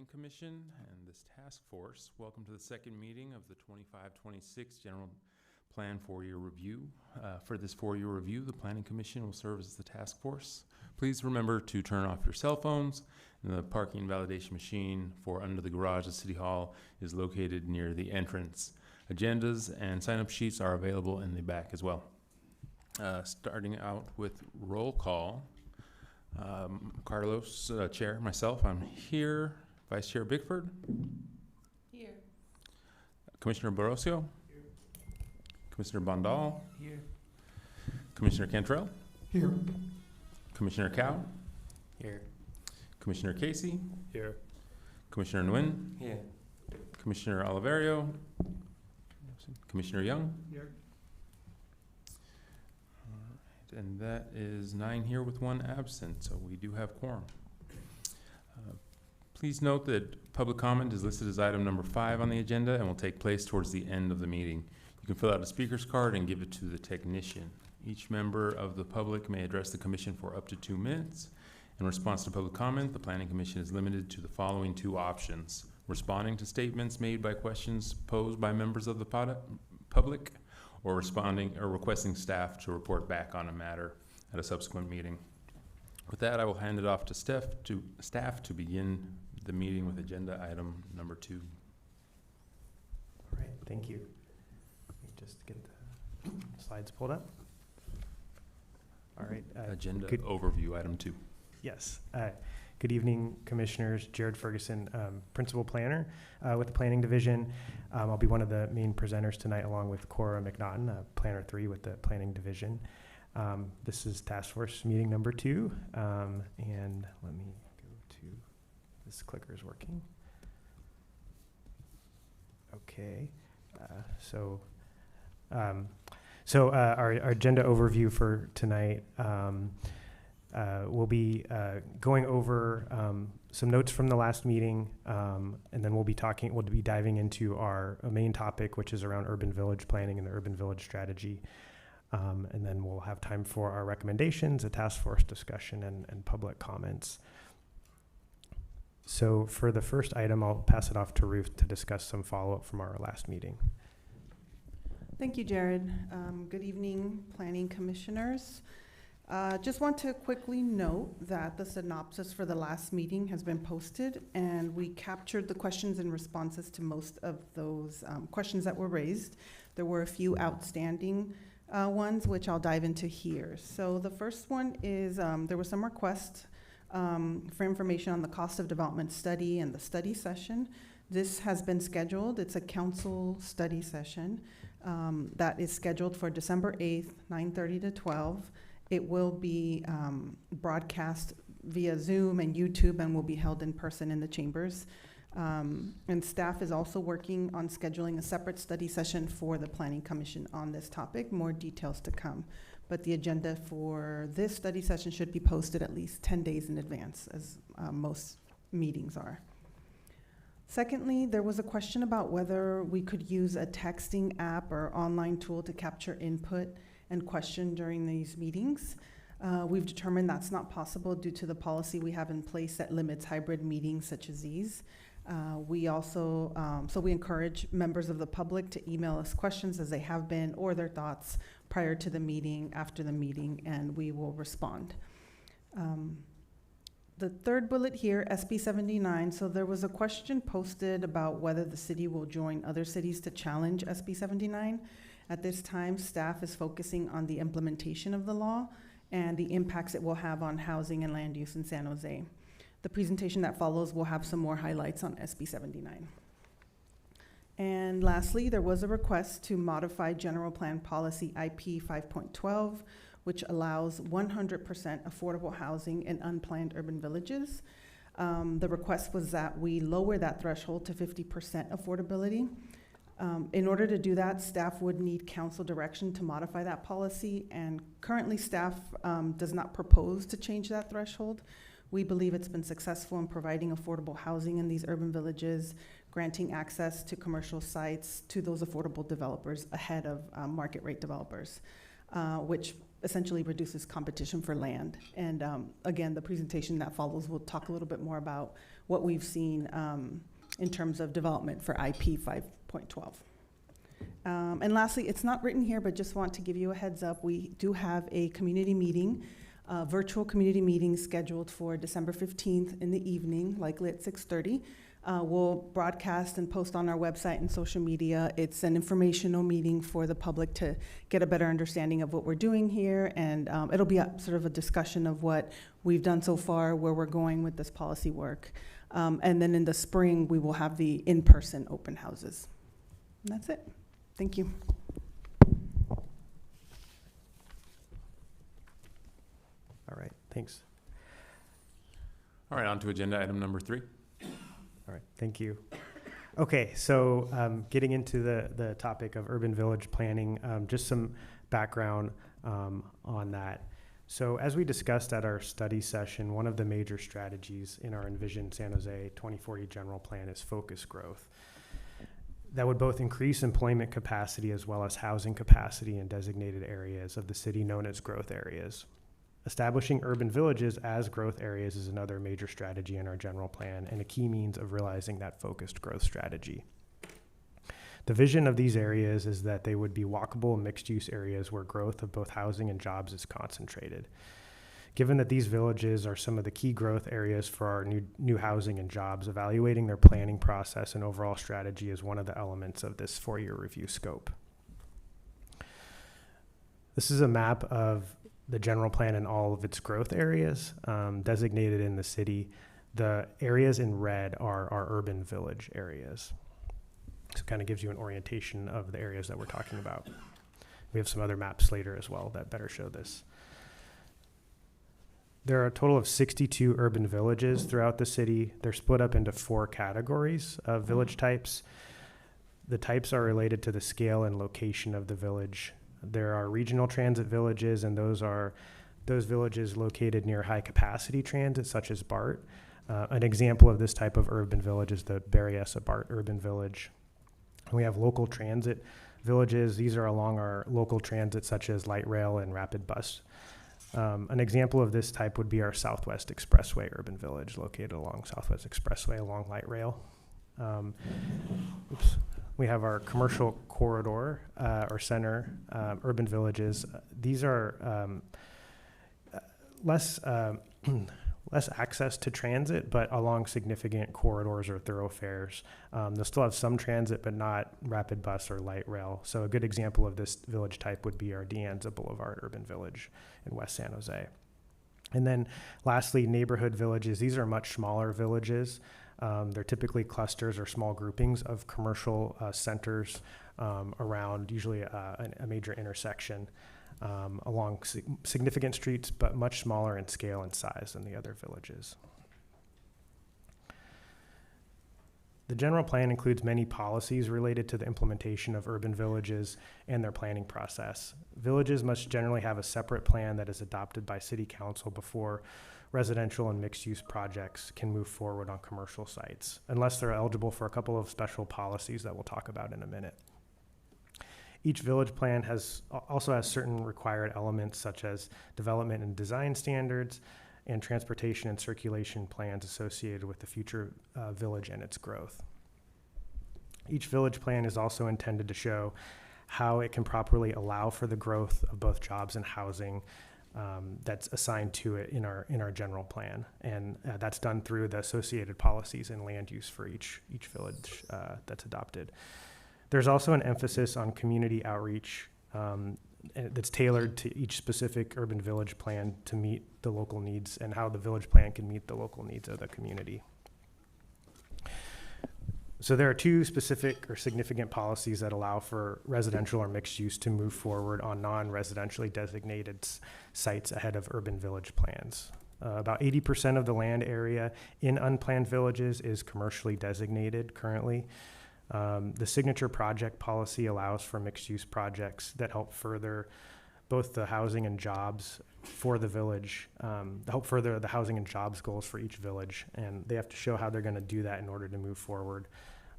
Planning Commission and this task force. Welcome to the second meeting of the 25-26 General Plan 4-year review. For this 4-year review, the Planning Commission will serve as the task force. Please remember to turn off your cell phones. And the parking validation machine for under the garage at City Hall is located near the entrance. Agendas and sign-up sheets are available in the back as well. Starting out with roll call. Carlos, Chair, myself, I'm here. Vice Chair Bickford? Here. Commissioner Borosio? Here. Commissioner Bondal? Here. Commissioner Cantrell? Here. Commissioner Cow? Here. Commissioner Casey? Here. Commissioner Nguyen? Here. Commissioner Oliverio? Commissioner Young? Here. And that is 9 here with 1 absent, so we do have quorum. Please note that public comment is listed as item number 5 on the agenda and will take place towards the end of the meeting. You can fill out a speaker's card and give it to the technician. Each member of the public may address the commission for up to 2 minutes. In response to public comment, the Planning Commission is limited to the following 2 options: responding to statements made by questions posed by members of the public, or responding or requesting staff to report back on a matter at a subsequent meeting. With that, I will hand it off to staff to begin the meeting with agenda item number 2. All right, thank you. Let me just get the slides pulled up. All right. Agenda good- overview, item 2. Yes. Good evening, Commissioners. Jared Ferguson, Principal Planner with the Planning Division. I'll be one of the main presenters tonight along with Cora McNaughton, Planner 3 with the Planning Division. This is Task Force meeting number 2. And let me go to, this clicker is working. Okay. Our agenda overview for tonight. We'll be going over some notes from the last meeting, and then we'll be diving into our main topic, which is around urban village planning and the urban village strategy. And then we'll have time for our recommendations, a task force discussion, and public comments. So for the first item, I'll pass it off to Ruth to discuss some follow-up from our last meeting. Thank you, Jared. Good evening, Planning Commissioners. Just want to quickly note that the synopsis for the last meeting has been posted, and we captured the questions and responses to most of those questions that were raised. There were a few outstanding ones, which I'll dive into here. So the first one is there was some requests for information on the cost of development study and the study session. This has been scheduled. It's a council study session that is scheduled for December 8th, 9:30 to 12. It will be broadcast via Zoom and YouTube and will be held in person in the chambers. And staff is also working on scheduling a separate study session for the Planning Commission on this topic. More details to come. But the agenda for this study session should be posted at least 10 days in advance, as most meetings are. Secondly, there was a question about whether we could use a texting app or online tool to capture input and question during these meetings. We've determined that's not possible due to the policy we have in place that limits hybrid meetings such as these. We also, so we encourage members of the public to email us questions as they have been or their thoughts prior to the meeting, after the meeting, and we will respond. The third bullet here, SB 79, so there was a question posted about whether the city will join other cities to challenge SB 79. At this time, staff is focusing on the implementation of the law and the impacts it will have on housing and land use in San Jose. The presentation that follows will have some more highlights on SB 79. And lastly, there was a request to modify General Plan Policy IP 5.12, which allows 100% affordable housing in unplanned urban villages. The request was that we lower that threshold to 50% affordability. In order to do that, staff would need council direction to modify that policy, and currently staff does not propose to change that threshold. We believe it's been successful in providing affordable housing in these urban villages, granting access to commercial sites to those affordable developers ahead of market rate developers, which essentially reduces competition for land. And again, the presentation that follows will talk a little bit more about what we've seen in terms of development for IP 5.12. And lastly, it's not written here, but just want to give you a heads up. We do have a community meeting, virtual community meeting scheduled for December 15th in the evening, likely at 6:30. We'll broadcast and post on our website and social media. It's an informational meeting for the public to get a better understanding of what we're doing here, and it'll be sort of a discussion of what we've done so far, where we're going with this policy work. And then in the spring, we will have the in-person open houses. And that's it. Thank you. All right, thanks. All right, on to agenda item number 3. All right, thank you. Okay, so getting into the topic of urban village planning, just some background on that. So as we discussed at our study session, one of the major strategies in our Envision San Jose 2040 general plan is focused growth. That would both increase employment capacity as well as housing capacity in designated areas of the city known as growth areas. Establishing urban villages as growth areas is another major strategy in our general plan and a key means of realizing that focused growth strategy. The vision of these areas is that they would be walkable mixed-use areas where growth of both housing and jobs is concentrated. Given that these villages are some of the key growth areas for our new housing and jobs, evaluating their planning process and overall strategy is one of the elements of this 4-year review scope. This is a map of the general plan and all of its growth areas designated in the city. The areas in red are our urban village areas. So it kind of gives you an orientation of the areas that we're talking about. We have some other maps later as well that better show this. There are a total of 62 urban villages throughout the city. They're split up into 4 categories of village types. The types are related to the scale and location of the village. There are regional transit villages, and those villages located near high capacity transit, such as BART. An example of this type of urban village is the Berryessa BART urban village. We have local transit villages. These are along our local transit, such as light rail and rapid bus. An example of this type would be our Southwest Expressway urban village, located along Southwest Expressway along light rail. We have our commercial corridor or center urban villages. These are less access to transit, but along significant corridors or thoroughfares. They'll still have some transit, but not rapid bus or light rail. So a good example of this village type would be our De Anza Boulevard urban village in West San Jose. And then lastly, neighborhood villages. These are much smaller villages. They're typically clusters or small groupings of commercial centers around usually a major intersection along significant streets, but much smaller in scale and size than the other villages. The general plan includes many policies related to the implementation of urban villages and their planning process. Villages must generally have a separate plan that is adopted by City Council before residential and mixed-use projects can move forward on commercial sites, unless they're eligible for a couple of special policies that we'll talk about in a minute. Each village plan also has certain required elements such as development and design standards and transportation and circulation plans associated with the future village and its growth. Each village plan is also intended to show how it can properly allow for the growth of both jobs and housing that's assigned to it in our general plan, and that's done through the associated policies and land use for each village that's adopted. There's also an emphasis on community outreach that's tailored to each specific urban village plan to meet the local needs and how the village plan can meet the local needs of the community. So there are 2 specific or significant policies that allow for residential or mixed use to move forward on non-residentially designated sites ahead of urban village plans. About 80% of the land area in unplanned villages is commercially designated currently. The signature project policy allows for mixed-use projects that help further both the housing and jobs for the village, help further the housing and jobs goals for each village, and they have to show how they're going to do that in order to move forward.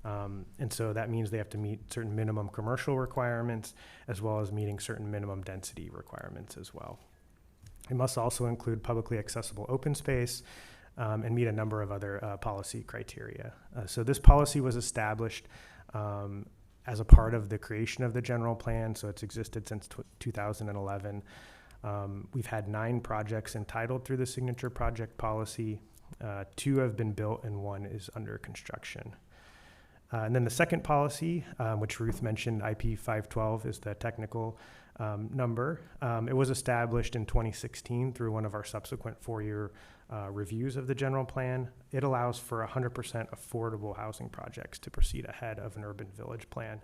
And so that means they have to meet certain minimum commercial requirements as well as meeting certain minimum density requirements as well. It must also include publicly accessible open space, and meet a number of other policy criteria. So this policy was established as a part of the creation of the general plan, so it's existed since 2011. We've had 9 projects entitled through the signature project policy. 2 have been built and 1 is under construction. And then the second policy, which Ruth mentioned, IP 512 is the technical number. It was established in 2016 through one of our subsequent 4-year reviews of the general plan. It allows for 100% affordable housing projects to proceed ahead of an urban village plan.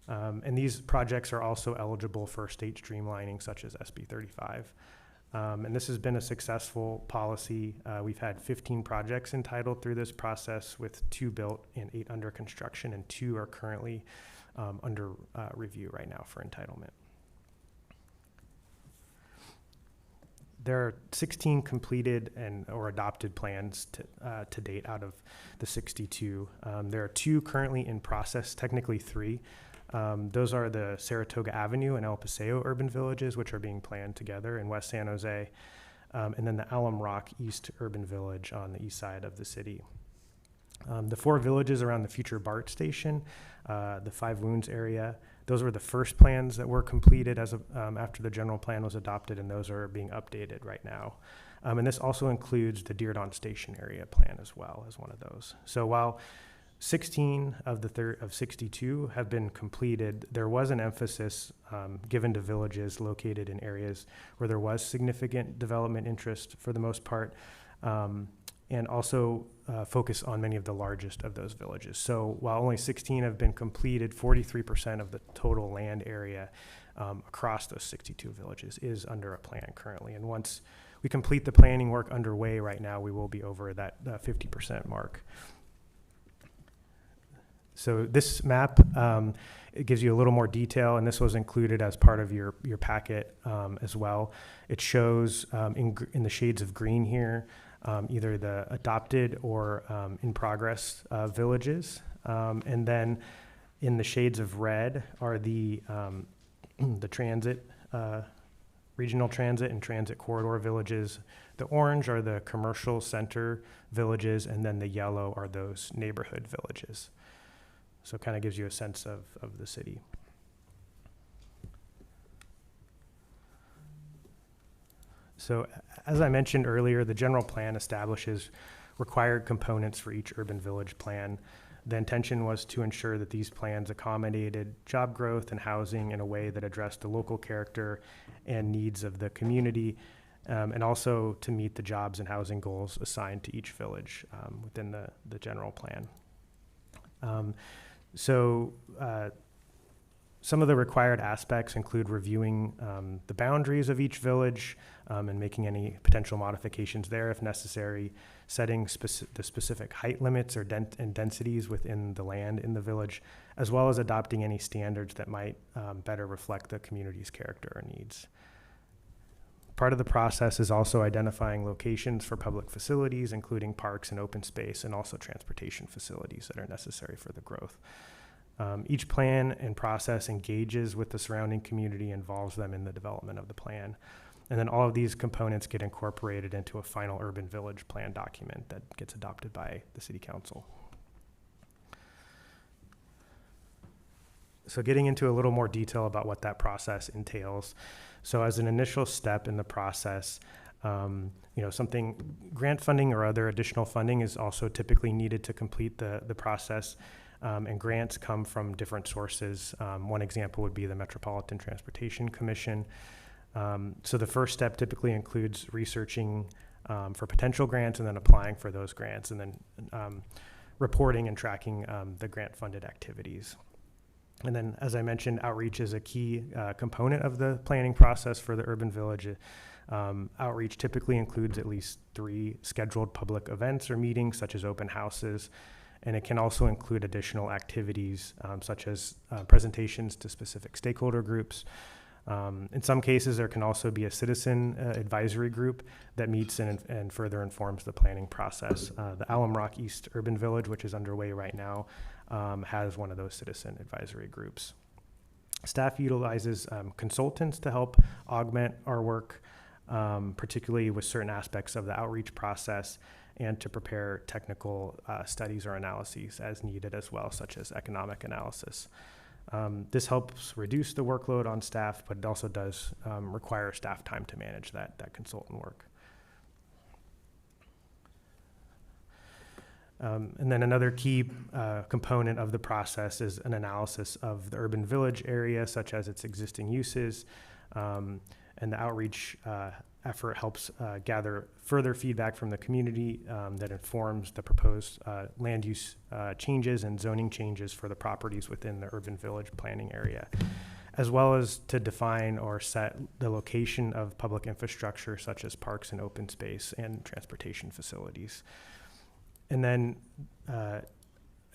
And these projects are also eligible for state streamlining, such as SB 35. And this has been a successful policy. We've had 15 projects entitled through this process, with 2 built and 8 under construction, and 2 are currently under review right now for entitlement. There are 16 completed or adopted plans to date out of the 62. There are 2 currently in process, technically 3. Those are the Saratoga Avenue and El Paseo urban villages, which are being planned together in West San Jose, and then the Alum Rock East urban village on the east side of the city. The 4 villages around the future BART station, the 5 Wounds area, those were the first plans that were completed after the general plan was adopted, and those are being updated right now. And this also includes the Dearborn Station area plan as well as one of those. So while 16 of the of 62 have been completed, there was an emphasis given to villages located in areas where there was significant development interest for the most part, and also focus on many of the largest of those villages. So while only 16 have been completed, 43% of the total land area across those 62 villages is under a plan currently. And once we complete the planning work underway right now, we will be over that 50% mark. So this map, it gives you a little more detail, and this was included as part of your packet as well. It shows in the shades of green here, either the adopted or in progress villages. And then in the shades of red are the transit, regional transit and transit corridor villages. The orange are the commercial center villages, and then the yellow are those neighborhood villages. So it kind of gives you a sense of the city. So as I mentioned earlier, the general plan establishes required components for each urban village plan. The intention was to ensure that these plans accommodated job growth and housing in a way that addressed the local character and needs of the community, and also to meet the jobs and housing goals assigned to each village within the general plan. So some of the required aspects include reviewing the boundaries of each village and making any potential modifications there if necessary, setting the specific height limits or and densities within the land in the village, as well as adopting any standards that might better reflect the community's character or needs. Part of the process is also identifying locations for public facilities, including parks and open space, and also transportation facilities that are necessary for the growth. Each plan and process engages with the surrounding community, involves them in the development of the plan. And then all of these components get incorporated into a final urban village plan document that gets adopted by the city council. So getting into a little more detail about what that process entails. So as an initial step in the process, something grant funding or other additional funding is also typically needed to complete the process. And grants come from different sources. One example would be the Metropolitan Transportation Commission. So the first step typically includes researching for potential grants and then applying for those grants, and then reporting and tracking the grant-funded activities. And then, as I mentioned, outreach is a key component of the planning process for the urban village. Outreach typically includes at least 3 scheduled public events or meetings, such as open houses, and it can also include additional activities such as presentations to specific stakeholder groups. In some cases, there can also be a citizen advisory group that meets and further informs the planning process. The Alum Rock East Urban Village, which is underway right now, has one of those citizen advisory groups. Staff utilizes consultants to help augment our work, particularly with certain aspects of the outreach process. and to prepare technical studies or analyses as needed as well, such as economic analysis. This helps reduce the workload on staff, but it also does require staff time to manage that consultant work. And then another key component of the process is an analysis of the urban village area, such as its existing uses, and the outreach effort helps gather further feedback from the community that informs the proposed land use changes and zoning changes for the properties within the urban village planning area, as well as to define or set the location of public infrastructure such as parks and open space and transportation facilities. And then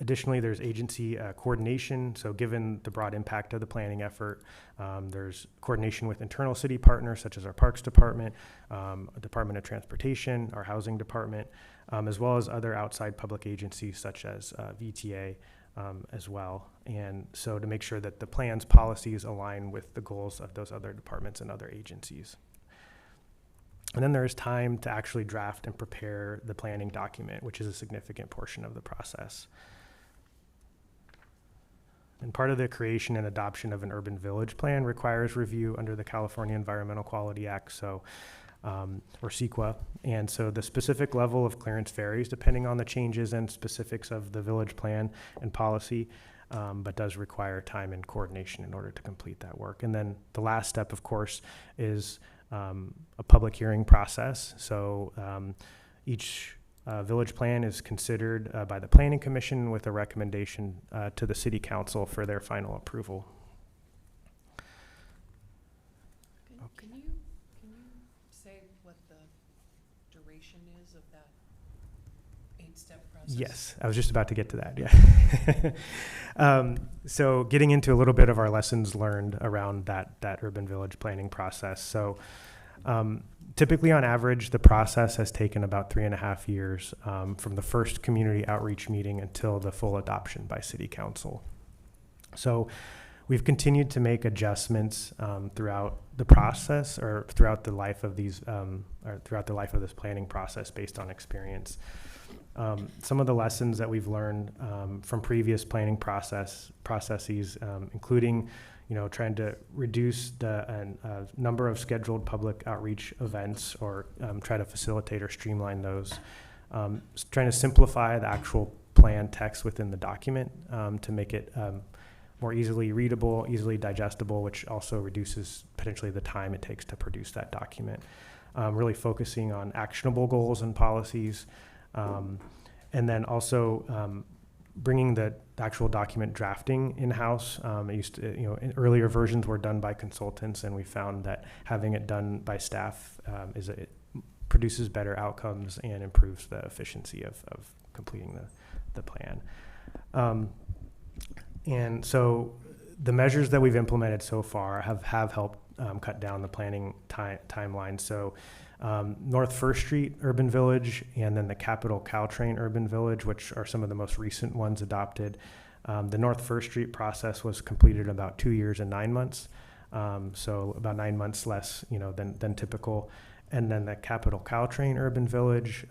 additionally, there's agency coordination. So given the broad impact of the planning effort, there's coordination with internal city partners such as our Parks Department, Department of Transportation, our Housing Department, as well as other outside public agencies such as VTA as well. And so to make sure that the plan's policies align with the goals of those other departments and other agencies. And then there's time to actually draft and prepare the planning document, which is a significant portion of the process. And part of the creation and adoption of an urban village plan requires review under the California Environmental Quality Act, so or CEQA. And so the specific level of clearance varies depending on the changes and specifics of the village plan and policy, but does require time and coordination in order to complete that work. And then the last step, of course, is a public hearing process. So each village plan is considered by the Planning Commission with a recommendation to the City Council for their final approval. Can you say what the duration is of that 8-step process? Yes, I was just about to get to that, yeah. So getting into a little bit of our lessons learned around that urban village planning process. So typically on average, the process has taken about 3.5 years from the first community outreach meeting until the full adoption by City Council. So we've continued to make adjustments throughout the process or throughout the life of these, or throughout the life of this planning process based on experience. Some of the lessons that we've learned from previous planning processes, including, trying to reduce the number of scheduled public outreach events or try to facilitate or streamline those. Trying to simplify the actual plan text within the document to make it more easily readable, easily digestible, which also reduces potentially the time it takes to produce that document. Really focusing on actionable goals and policies. And then also bringing the actual document drafting in-house. It used to, earlier versions were done by consultants, and we found that having it done by staff it produces better outcomes and improves the efficiency of completing the plan. And so the measures that we've implemented so far have helped cut down the planning timeline. So North First Street Urban Village and then the Capitol Caltrain Urban Village, which are some of the most recent ones adopted. The North First Street process was completed in about 2 years and 9 months. So about 9 months less, than typical. And then the Capitol Caltrain Urban Village,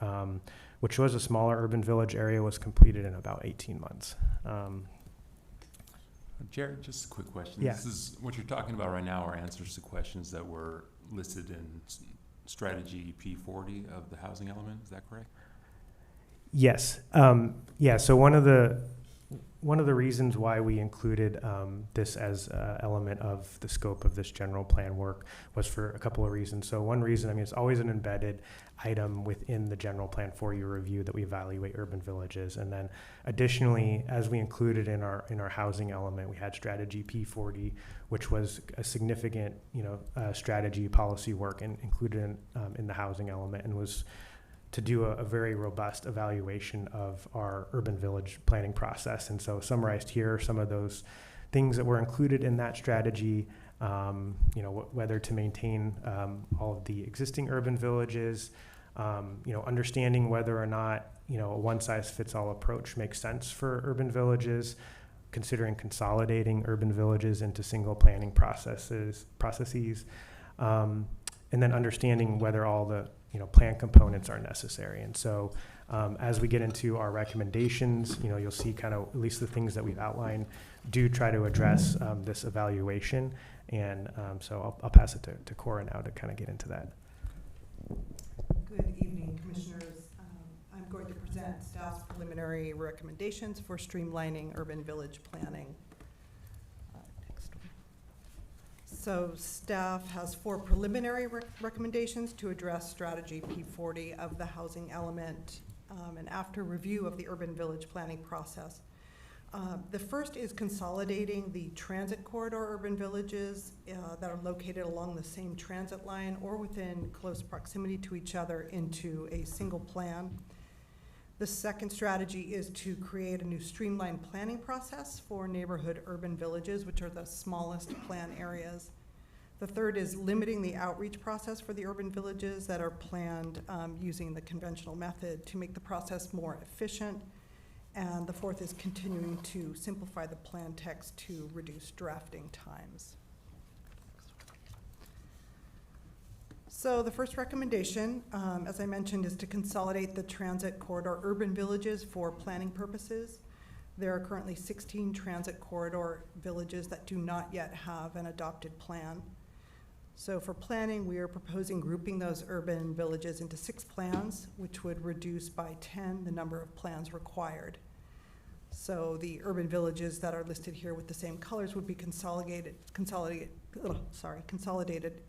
which was a smaller urban village area, was completed in about 18 months. Jared, just a quick question. Yeah. This is what you're talking about right now are answers to questions that were listed in strategy P40 of the housing element. Is that correct? Yes. So one of the reasons why we included this as an element of the scope of this general plan work was for a couple of reasons. So one reason, it's always an embedded item within the general plan for your review that we evaluate urban villages. And then additionally, as we included in our housing element, we had strategy P40, which was a significant, strategy policy work and included in the housing element, and was to do a very robust evaluation of our urban village planning process. And so summarized here are some of those things that were included in that strategy, whether to maintain all of the existing urban villages, understanding whether or not, a one-size-fits-all approach makes sense for urban villages, considering consolidating urban villages into single planning processes, and then understanding whether all the plan components are necessary. And so as we get into our recommendations, you'll see kind of at least the things that we've outlined do try to address this evaluation. And so I'll pass it to Cora now to kind of get into that. Good evening, Commissioners. I'm going to present staff's preliminary recommendations for streamlining urban village planning. Next one. So staff has 4 preliminary recommendations to address strategy P40 of the housing element, and after review of the urban village planning process. The first is consolidating the transit corridor urban villages that are located along the same transit line or within close proximity to each other into a single plan. The second strategy is to create a new streamlined planning process for neighborhood urban villages, which are the smallest plan areas. The third is limiting the outreach process for the urban villages that are planned using the conventional method to make the process more efficient. And the fourth is continuing to simplify the plan text to reduce drafting times. So the first recommendation, as I mentioned, is to consolidate the transit corridor urban villages for planning purposes. There are currently 16 transit corridor villages that do not yet have an adopted plan. So for planning, we are proposing grouping those urban villages into 6 plans, which would reduce by 10 the number of plans required. So the urban villages that are listed here with the same colors would be consolidated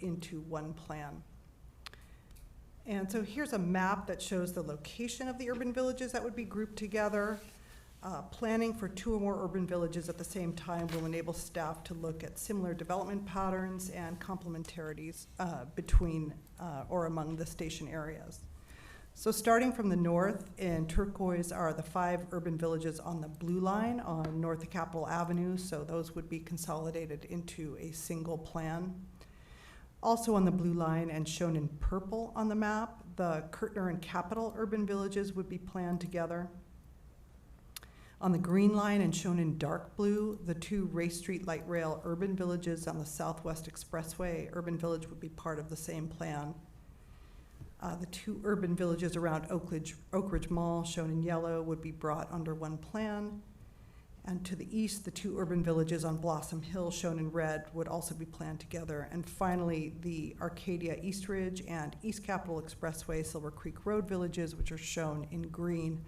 into one plan. And so here's a map that shows the location of the urban villages that would be grouped together. Planning for 2 or more urban villages at the same time will enable staff to look at similar development patterns and complementarities between or among the station areas. So starting from the north, in turquoise are the 5 urban villages on the blue line on North of Capitol Avenue, so those would be consolidated into a single plan. Also on the blue line and shown in purple on the map, the Kirtner and Capitol urban villages would be planned together. On the green line and shown in dark blue, the 2 Race Street Light Rail urban villages on the Southwest Expressway urban village would be part of the same plan. The 2 urban villages around Oak Ridge Mall, shown in yellow, would be brought under one plan. And to the east, the 2 urban villages on Blossom Hill, shown in red, would also be planned together. And finally, the Arcadia East Ridge and East Capitol Expressway Silver Creek Road villages, which are shown in green,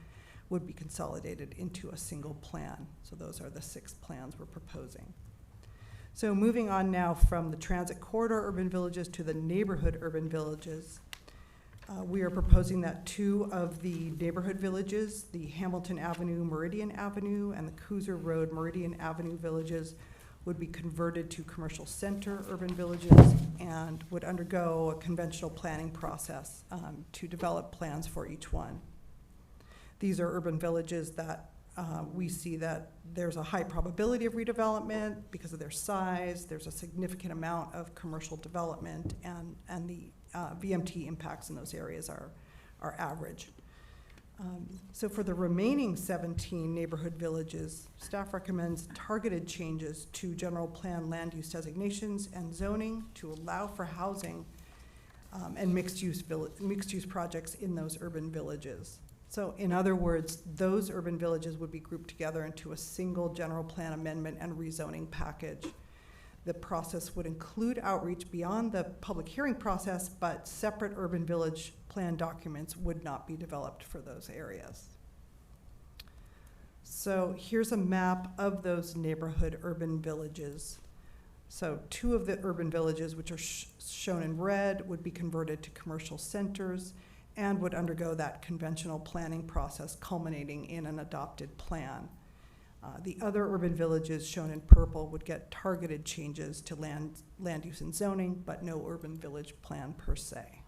would be consolidated into a single plan. So those are the 6 plans we're proposing. So moving on now from the transit corridor urban villages to the neighborhood urban villages, we are proposing that 2 of the neighborhood villages, the Hamilton Avenue, Meridian Avenue, and the Cooser Road, Meridian Avenue villages would be converted to commercial center urban villages and would undergo a conventional planning process to develop plans for each one. These are urban villages that we see that there's a high probability of redevelopment because of their size. There's a significant amount of commercial development, and the VMT impacts in those areas are average. So for the remaining 17 neighborhood villages, staff recommends targeted changes to general plan land use designations and zoning to allow for housing and mixed use projects in those urban villages. So in other words, those urban villages would be grouped together into a single general plan amendment and rezoning package. The process would include outreach beyond the public hearing process, but separate urban village plan documents would not be developed for those areas. So here's a map of those neighborhood urban villages. So 2 of the urban villages, which are shown in red, would be converted to commercial centers and would undergo that conventional planning process culminating in an adopted plan. The other urban villages shown in purple would get targeted changes to land use and zoning, but no urban village plan per se.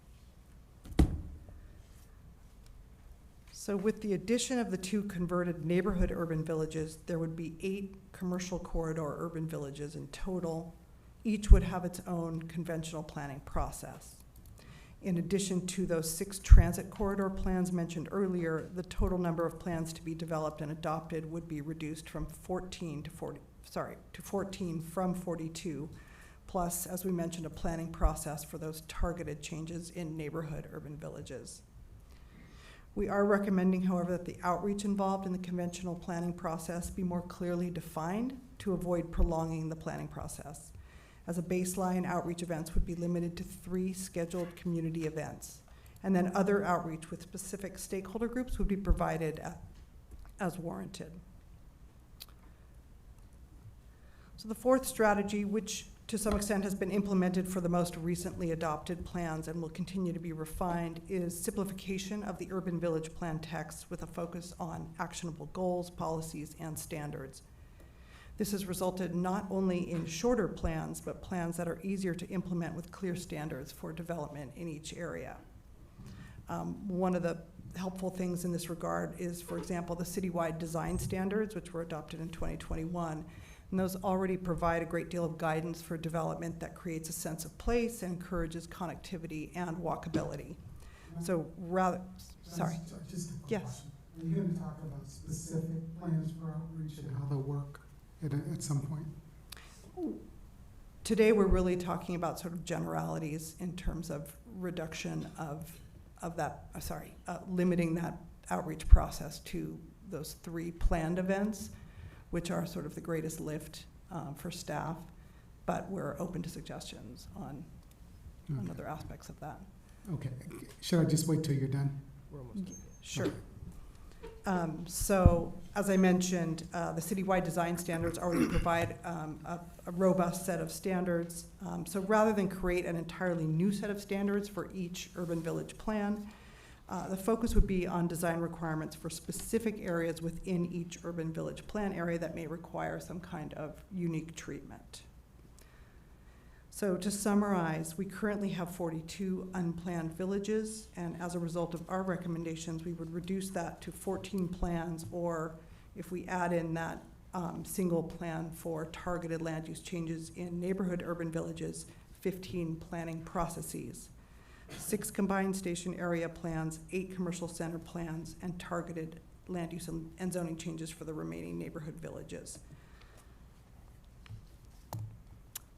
So with the addition of the 2 converted neighborhood urban villages, there would be 8 commercial corridor urban villages in total. Each would have its own conventional planning process. In addition to those 6 transit corridor plans mentioned earlier, the total number of plans to be developed and adopted would be reduced from 14 from 42 plus, as we mentioned, a planning process for those targeted changes in neighborhood urban villages. We are recommending, however, that the outreach involved in the conventional planning process be more clearly defined to avoid prolonging the planning process. As a baseline, outreach events would be limited to 3 scheduled community events, and then other outreach with specific stakeholder groups would be provided as warranted. So the fourth strategy, which to some extent has been implemented for the most recently adopted plans and will continue to be refined, is simplification of the urban village plan text with a focus on actionable goals, policies, and standards. This has resulted not only in shorter plans, but plans that are easier to implement with clear standards for development in each area. One of the helpful things in this regard is, for example, the citywide design standards, which were adopted in 2021. And those already provide a great deal of guidance for development that creates a sense of place and encourages connectivity and walkability. So rather, sorry. Just a quick Yes. question. Are you going to talk about specific plans for outreach and how they'll work at some point? Today, we're really talking about sort of generalities in terms of reduction of that, limiting that outreach process to those 3 planned events, which are sort of the greatest lift for staff, but we're open to suggestions on other aspects of that. Okay. Should I just wait till you're done? Sure. So, as I mentioned, the citywide design standards already provide a robust set of standards. So rather than create an entirely new set of standards for each urban village plan, the focus would be on design requirements for specific areas within each urban village plan area that may require some kind of unique treatment. So to summarize, we currently have 42 unplanned villages, and as a result of our recommendations, we would reduce that to 14 plans, or if we add in that single plan for targeted land use changes in neighborhood urban villages, 15 planning processes. 6 combined station area plans, 8 commercial center plans, and targeted land use and zoning changes for the remaining neighborhood villages.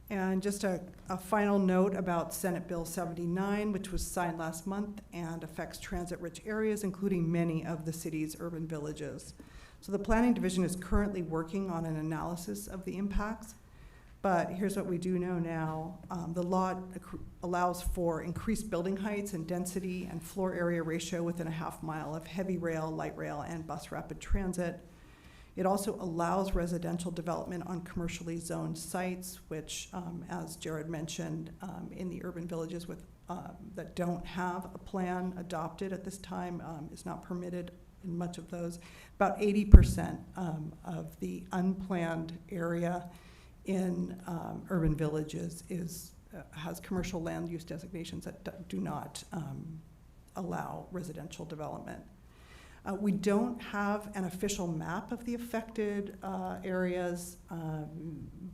And just a final note about Senate Bill 79, which was signed last month and affects transit-rich areas, including many of the city's urban villages. So the Planning Division is currently working on an analysis of the impacts. But here's what we do know now. The law allows for increased building heights and density and floor area ratio within a half mile of heavy rail, light rail, and bus rapid transit. It also allows residential development on commercially zoned sites, which, as Jared mentioned, in the urban villages that don't have a plan adopted at this time is not permitted in much of those. About 80% of the unplanned area in urban villages has commercial land use designations that do not allow residential development. We don't have an official map of the affected areas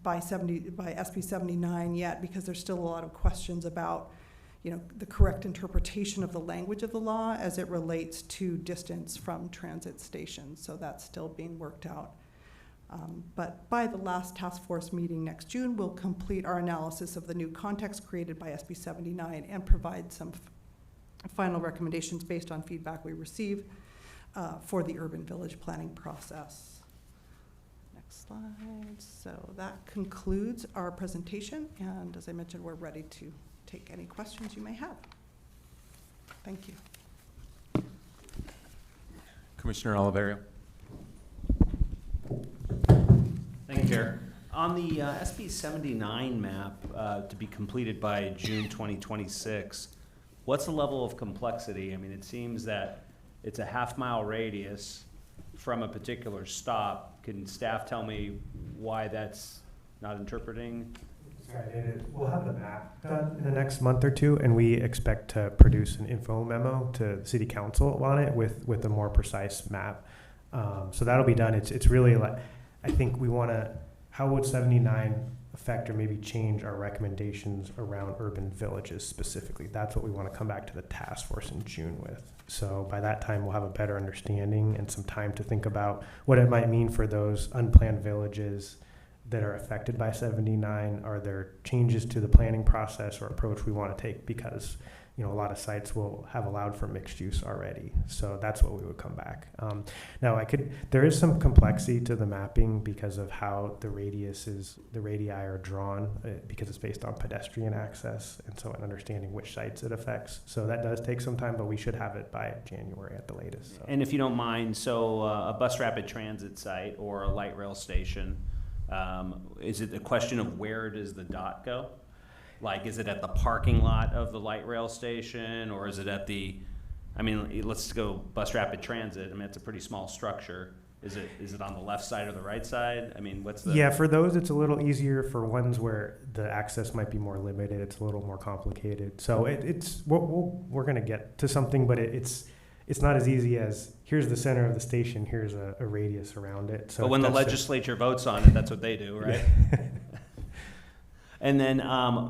by SB 79 yet, because there's still a lot of questions about, the correct interpretation of the language of the law as it relates to distance from transit stations. So that's still being worked out. But by the last task force meeting next June, we'll complete our analysis of the new context created by SB 79 and provide some final recommendations based on feedback we receive for the urban village planning process. Next slide. So that concludes our presentation, and as I mentioned, we're ready to take any questions you may have. Thank you. Commissioner Oliverio. Thank you, Chair. On the SB 79 map to be completed by June 2026, what's the level of complexity? I mean, it seems that it's a half-mile radius from a particular stop. Can staff tell me why that's not interpreting? We'll have the map done in the next month or two, and we expect to produce an info memo to City Council on it with a more precise map. So that'll be done. It's really like, I think we want to, how would 79 affect or maybe change our recommendations around urban villages specifically? That's what we want to come back to the task force in June with. So by that time, we'll have a better understanding and some time to think about what it might mean for those unplanned villages that are affected by 79? Are there changes to the planning process or approach we want to take? Because, you know, a lot of sites will have allowed for mixed use already. So that's what we would come back. Now there is some complexity to the mapping because of how the radii are drawn because it's based on pedestrian access. And so in understanding which sites it affects. So that does take some time, but we should have it by January at the latest. So. And if you don't mind, so a bus rapid transit site or a light rail station, is it a question of where does the dot go? Like, is it at the parking lot of the light rail station, or is it at let's go bus rapid transit. I mean, it's a pretty small structure. Is it on the left side or the right side? I mean, what's the... Yeah, for those, it's a little easier. For ones where the access might be more limited, it's a little more complicated. So we're going to get to something, but it's not as easy as here's the center of the station, here's a radius around it. So but when the legislature votes on it, that's what they do, right? And then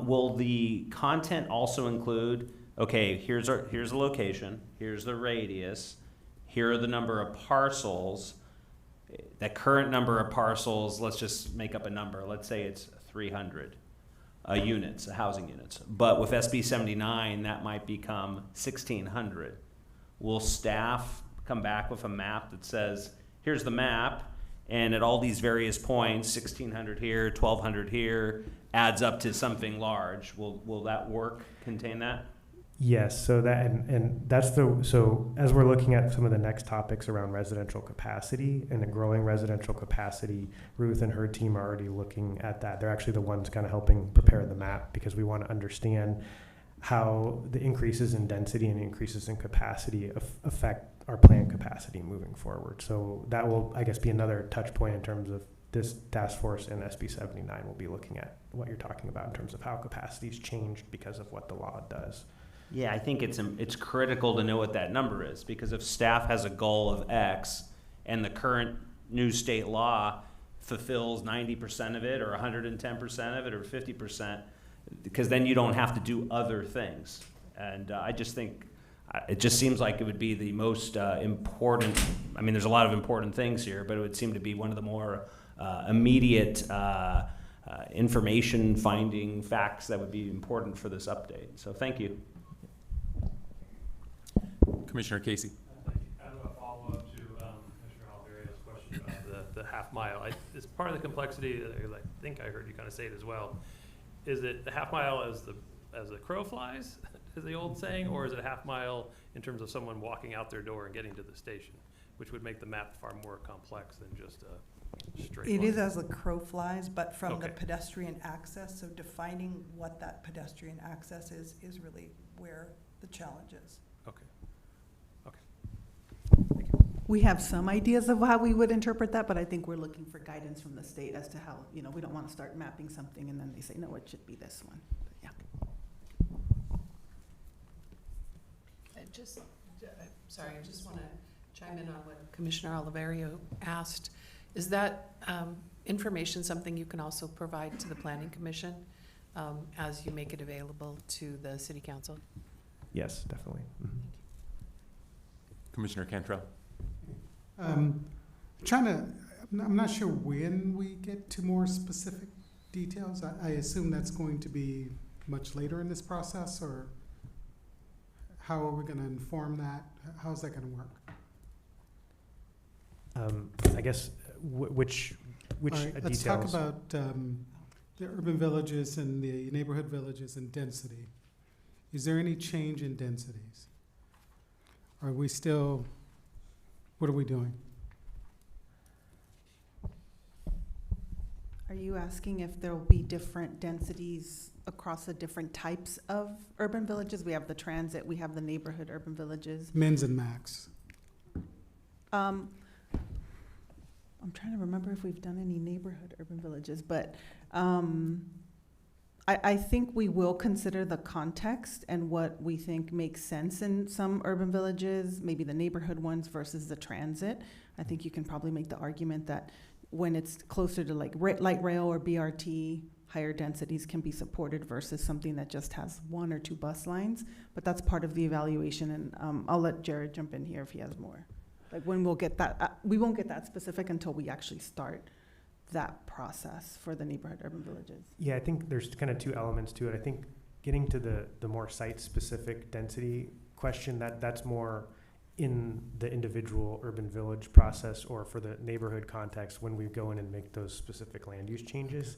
will the content also include, okay, here's a location, here's the radius, here are the number of parcels, that current number of parcels, let's just make up a number, let's say it's 300 units, housing units. But with SB 79, that might become 1,600. Will staff come back with a map that says, here's the map, and at all these various points, 1,600 here, 1,200 here, adds up to something large. Will that work contain that? Yes, so that and that's so as we're looking at some of the next topics around residential capacity and the growing residential capacity, Ruth and her team are already looking at that. They're actually the ones kind of helping prepare the map because we want to understand how the increases in density and increases in capacity affect our planned capacity moving forward. So that will, I guess, be another touch point in terms of this task force and SB 79 will be looking at what you're talking about in terms of how capacity's changed because of what the law does. Yeah, I think it's critical to know what that number is, because if staff has a goal of X and the current new state law fulfills 90% of it or 110% of it or 50%, because then you don't have to do other things. And I just think it just seems like it would be the most important. I mean, there's a lot of important things here, but it would seem to be one of the more immediate information finding facts that would be important for this update. So thank you. Commissioner Casey. Kind of a follow-up to Commissioner Alvaria's question about the half mile. It's part of the complexity. I think I heard you kind of say it as well. Is it the half mile as the crow flies, is the old saying, or is it a half mile in terms of someone walking out their door and getting to the station, which would make the map far more complex than just a straight line? It is as the crow flies, but from Okay. the pedestrian access, so defining what that pedestrian access is really where the challenge is. Okay. We have some ideas of how we would interpret that, but I think we're looking for guidance from the state as to how, you know, we don't want to start mapping something and then they say, no, it should be this one. But yeah. I just want to chime in on what Commissioner Oliverio asked. Is that information something you can also provide to the Planning Commission as you make it available to the City Council? Yes, definitely. Mm-hmm. Commissioner Cantrell. I'm not sure when we get to more specific details. I assume that's going to be much later in this process, or how are we going to inform that? How's that going to work? I guess which All right, details? let's talk about the urban villages and the neighborhood villages and density. Is there any change in densities? Are we still, what are we doing? Are you asking if there will be different densities across the different types of urban villages? We have the transit, we have the neighborhood urban villages. Mins and max. I'm trying to remember if we've done any neighborhood urban villages, but I think we will consider the context and what we think makes sense in some urban villages, maybe the neighborhood ones versus the transit. I think you can probably make the argument that when it's closer to like light rail or BRT, higher densities can be supported versus something that just has 1 or 2 bus lines. But that's part of the evaluation, and I'll let Jared jump in here if he has more. Like when we'll get that, we won't get that specific until we actually start that process for the neighborhood urban villages? Yeah, I think there's kind of two elements to it. I think getting to the more site-specific density question, that's more in the individual urban village process or for the neighborhood context when we go in and make those specific land use changes.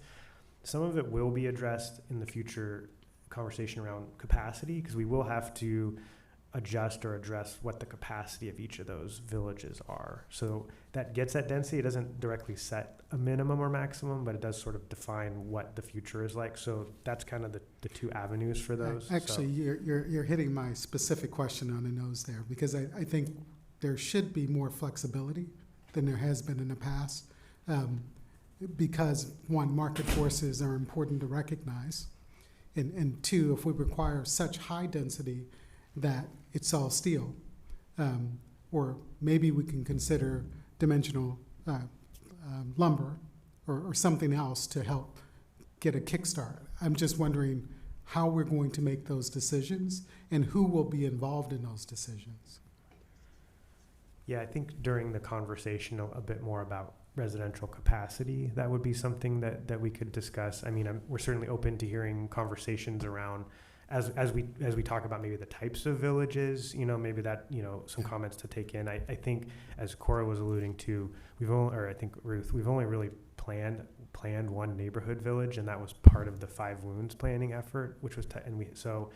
Some of it will be addressed in the future conversation around capacity, because we will have to adjust or address what the capacity of each of those villages are. So that gets at density. It doesn't directly set a minimum or maximum, but it does sort of define what the future is like. So that's kind of the two avenues for those. Actually, you're hitting my specific question on the nose there, because I think there should be more flexibility than there has been in the past. Because one, market forces are important to recognize. And two, if we require such high density that it's all steel, or maybe we can consider dimensional lumber or something else to help get a kickstart. I'm just wondering how we're going to make those decisions and who will be involved in those decisions. Yeah, I think during the conversation a bit more about residential capacity, that would be something that we could discuss. I mean, we're certainly open to hearing conversations around as we talk about maybe the types of villages, maybe that, some comments to take in. I think, as Cora was alluding to, I think Ruth, we've only really planned one neighborhood village, and that was part of the 5 Wounds planning effort, which was, so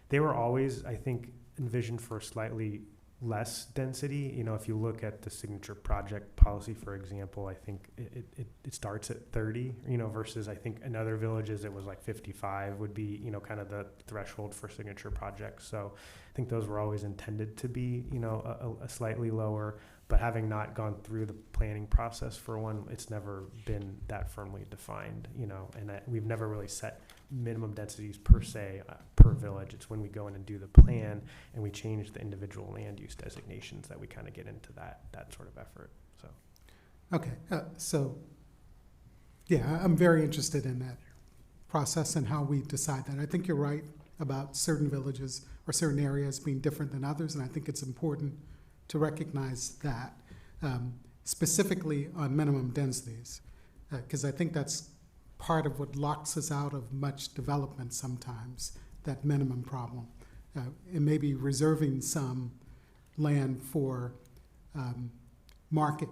they were always, I think, envisioned for slightly less density. If you look at the signature project policy, for example, I think it starts at 30, versus I think in other villages it was like 55 would be, kind of the threshold for signature projects. So I think those were always intended to be, a slightly lower, but having not gone through the planning process for one, it's never been that firmly defined, and we've never really set minimum densities per se per village. It's when we go in and do the plan and we change the individual land use designations that we kind of get into that sort of effort. So Okay, so yeah, I'm very interested in that process and how we decide that. I think you're right about certain villages or certain areas being different than others, and I think it's important to recognize that, specifically on minimum densities, because I think that's part of what locks us out of much development sometimes, that minimum problem. And maybe reserving some land for market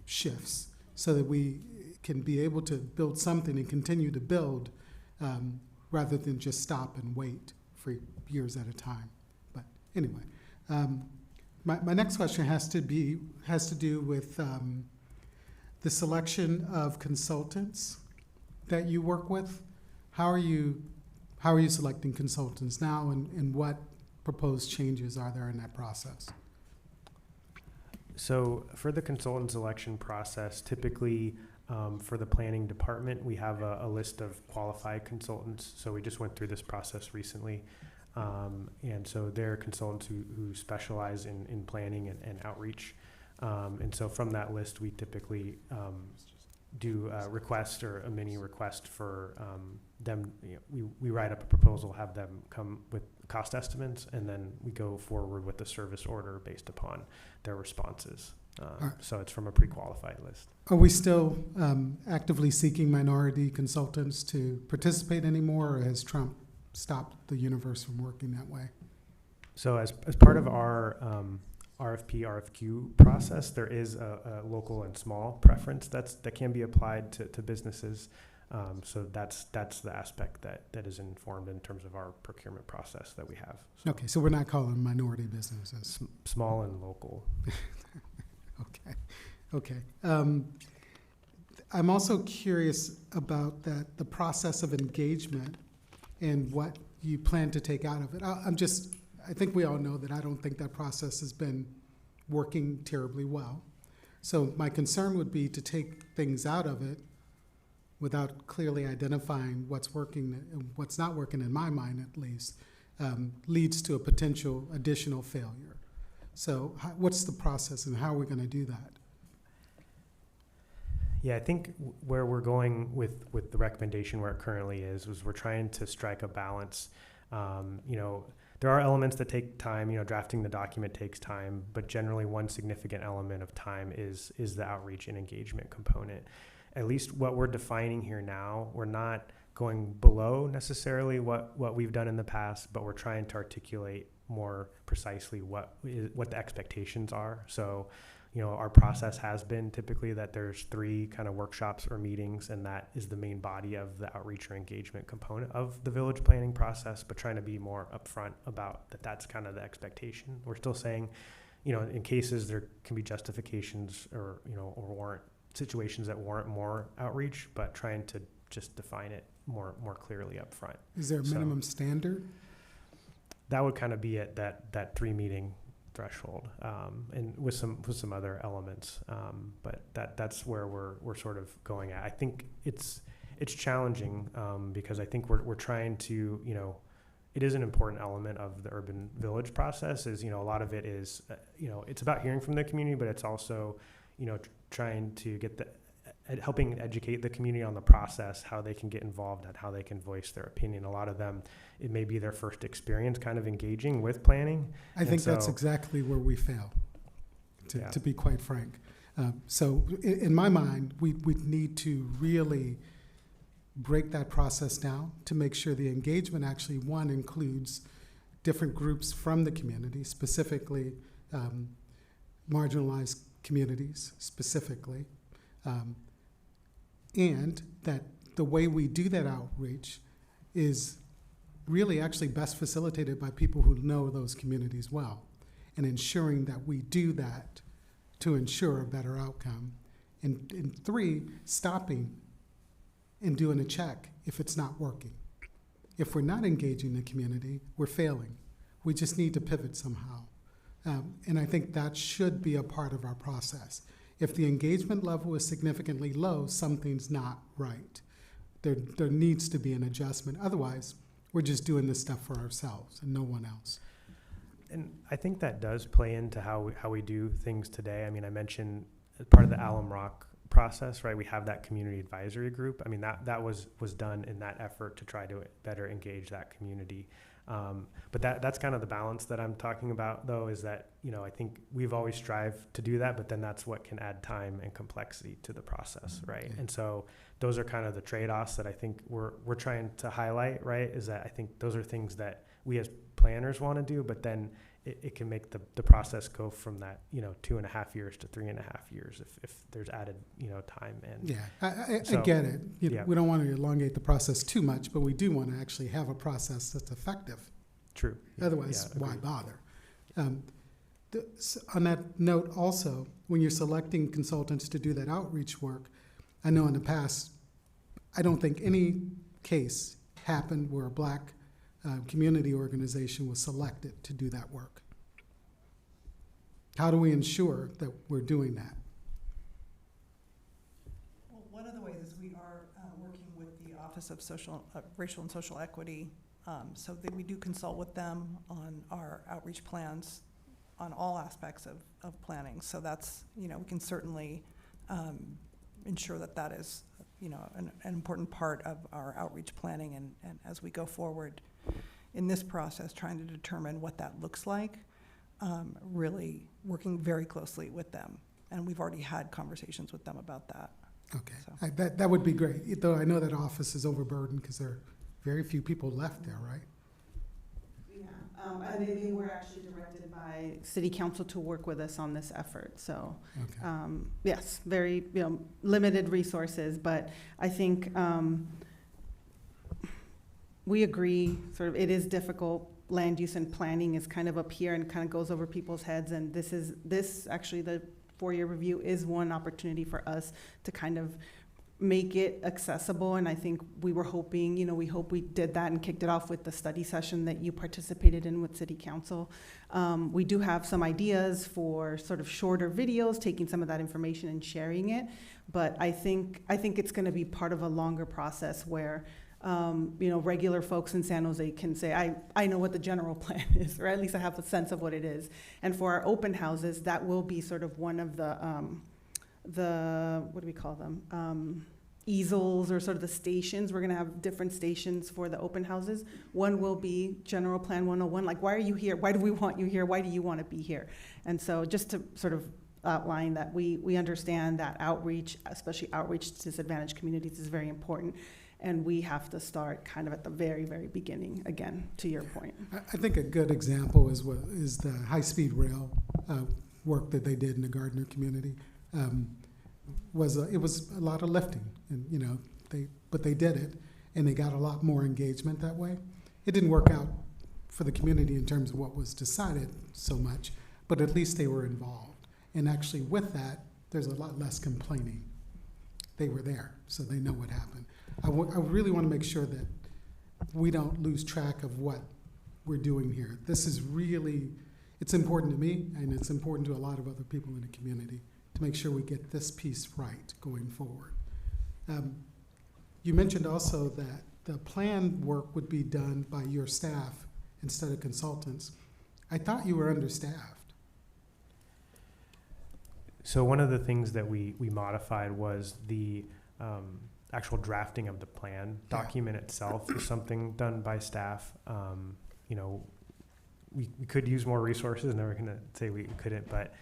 shifts so that we can be able to build something and continue to build rather than just stop and wait for years at a time. But anyway, my next question has to do with the selection of consultants that you work with. How are you selecting consultants now, and what proposed changes are there in that process? So for the consultant selection process, typically for the planning department, we have a list of qualified consultants. So we just went through this process recently. And so they're consultants who specialize in planning and outreach. And so from that list, we typically do a request or a mini request for them. We write up a proposal, have them come with cost estimates, and then we go forward with the service order based upon their responses. So it's from a pre-qualified list. Are we still actively seeking minority consultants to participate anymore, or has Trump stopped the universe from working that way? So as part of our RFP, RFQ process, there is a local and small preference that can be applied to businesses. So that's the aspect that is informed in terms of our procurement process that we have. So Okay, so we're not calling minority businesses. small and local. Okay. I'm also curious about the process of engagement and what you plan to take out of it. I think we all know that I don't think that process has been working terribly well. So my concern would be to take things out of it without clearly identifying what's working and what's not working, in my mind at least, leads to a potential additional failure. So what's the process and how are we going to do that? Yeah, I think where we're going with the recommendation where it currently is we're trying to strike a balance. There are elements that take time. Drafting the document takes time, but generally one significant element of time is the outreach and engagement component. at least what we're defining here now, we're not going below necessarily what we've done in the past, but we're trying to articulate more precisely what the expectations are. So, our process has been typically that there's 3 kind of workshops or meetings, and that is the main body of the outreach or engagement component of the village planning process, but trying to be more upfront about that's kind of the expectation. We're still saying, in cases there can be justifications or warrant situations that warrant more outreach, but trying to just define it more clearly up front. Is there a minimum standard? That would kind of be at that 3 meeting threshold, and with some other elements, but that's where we're sort of going at. I think it's challenging because I think we're trying to, it is an important element of the urban village process. Is a lot of it is it's about hearing from the community, but it's also trying to get helping educate the community on the process, how they can get involved and how they can voice their opinion. A lot of them, it may be their first experience kind of engaging with planning. I think that's exactly where we fail, to be quite frank. So in my mind, we need to really break that process down to make sure the engagement actually, one, includes different groups from the community, specifically marginalized communities specifically, and that the way we do that outreach is really actually best facilitated by people who know those communities well, and ensuring that we do that to ensure a better outcome. And 3, stopping and doing a check if it's not working. If we're not engaging the community, we're failing. We just need to pivot somehow. And I think that should be a part of our process. If the engagement level is significantly low, something's not right. There needs to be an adjustment. Otherwise, we're just doing this stuff for ourselves and no one else. And I think that does play into how we do things today. I mean, I mentioned as part of the Alum Rock process, right? We have that community advisory group. I mean, that was done in that effort to try to better engage that community. But that's kind of the balance that I'm talking about, though, is that, I think we've always strived to do that, but then that's what can add time and complexity to the process, right? Okay. And so those are kind of the trade-offs that I think we're trying to highlight, right? Is that I think those are things that we as planners want to do, but then it can make the process go from that, 2.5 years to 3.5 years if there's added, time and. Yeah, I get it. We don't want to elongate the process too much, but we do want to actually have a process that's effective. True. Otherwise, Yeah, why agreed. bother? On that note also, when you're selecting consultants to do that outreach work, I know in the past, I don't think any case happened where a Black community organization was selected to do that work. How do we ensure that we're doing that? Well, one of the ways is we are working with the Office of Racial and Social Equity, so that we do consult with them on our outreach plans on all aspects of planning. So that's, we can certainly ensure that is, an important part of our outreach planning and as we go forward in this process, trying to determine what that looks like, really working very closely with them. And we've already had conversations with them about that. Okay, So. that would be great, though I know that office is overburdened because there are very few people left there, right? Yeah, and they were actually directed by City Council to work with us on this effort, so. Okay. Yes, very, limited resources, but I think we agree, sort of, it is difficult. Land use and planning is kind of up here and kind of goes over people's heads, and this actually, the 4-year review is one opportunity for us to kind of make it accessible, and I think we were hoping, we hope we did that and kicked it off with the study session that you participated in with City Council. We do have some ideas for sort of shorter videos, taking some of that information and sharing it, but I think it's gonna be part of a longer process where, regular folks in San Jose can say, I know what the general plan is, or at least I have a sense of what it is. And for our open houses, that will be sort of one of the what do we call them? Easels, or sort of the stations. We're gonna have different stations for the open houses. One will be General Plan 101, like, why are you here? Why do we want you here? Why do you wanna be here? And so just to sort of outline that we understand that outreach, especially outreach to disadvantaged communities, is very important. And we have to start kind of at the very, very beginning, again, to your point. I think a good example is the high-speed rail work that they did in the Gardner community. It was a lot of lifting, and but they did it, and they got a lot more engagement that way. It didn't work out for the community in terms of what was decided so much, but at least they were involved. And actually, with that, there's a lot less complaining. They were there, so they know what happened. I really want to make sure that we don't lose track of what we're doing here. This is really, it's important to me, and it's important to a lot of other people in the community to make sure we get this piece right going forward. You mentioned also that the plan work would be done by your staff instead of consultants. I thought you were understaffed. So one of the things that we modified was the actual drafting of the plan document itself is something done by staff. We could use more resources. Never going to say we couldn't, but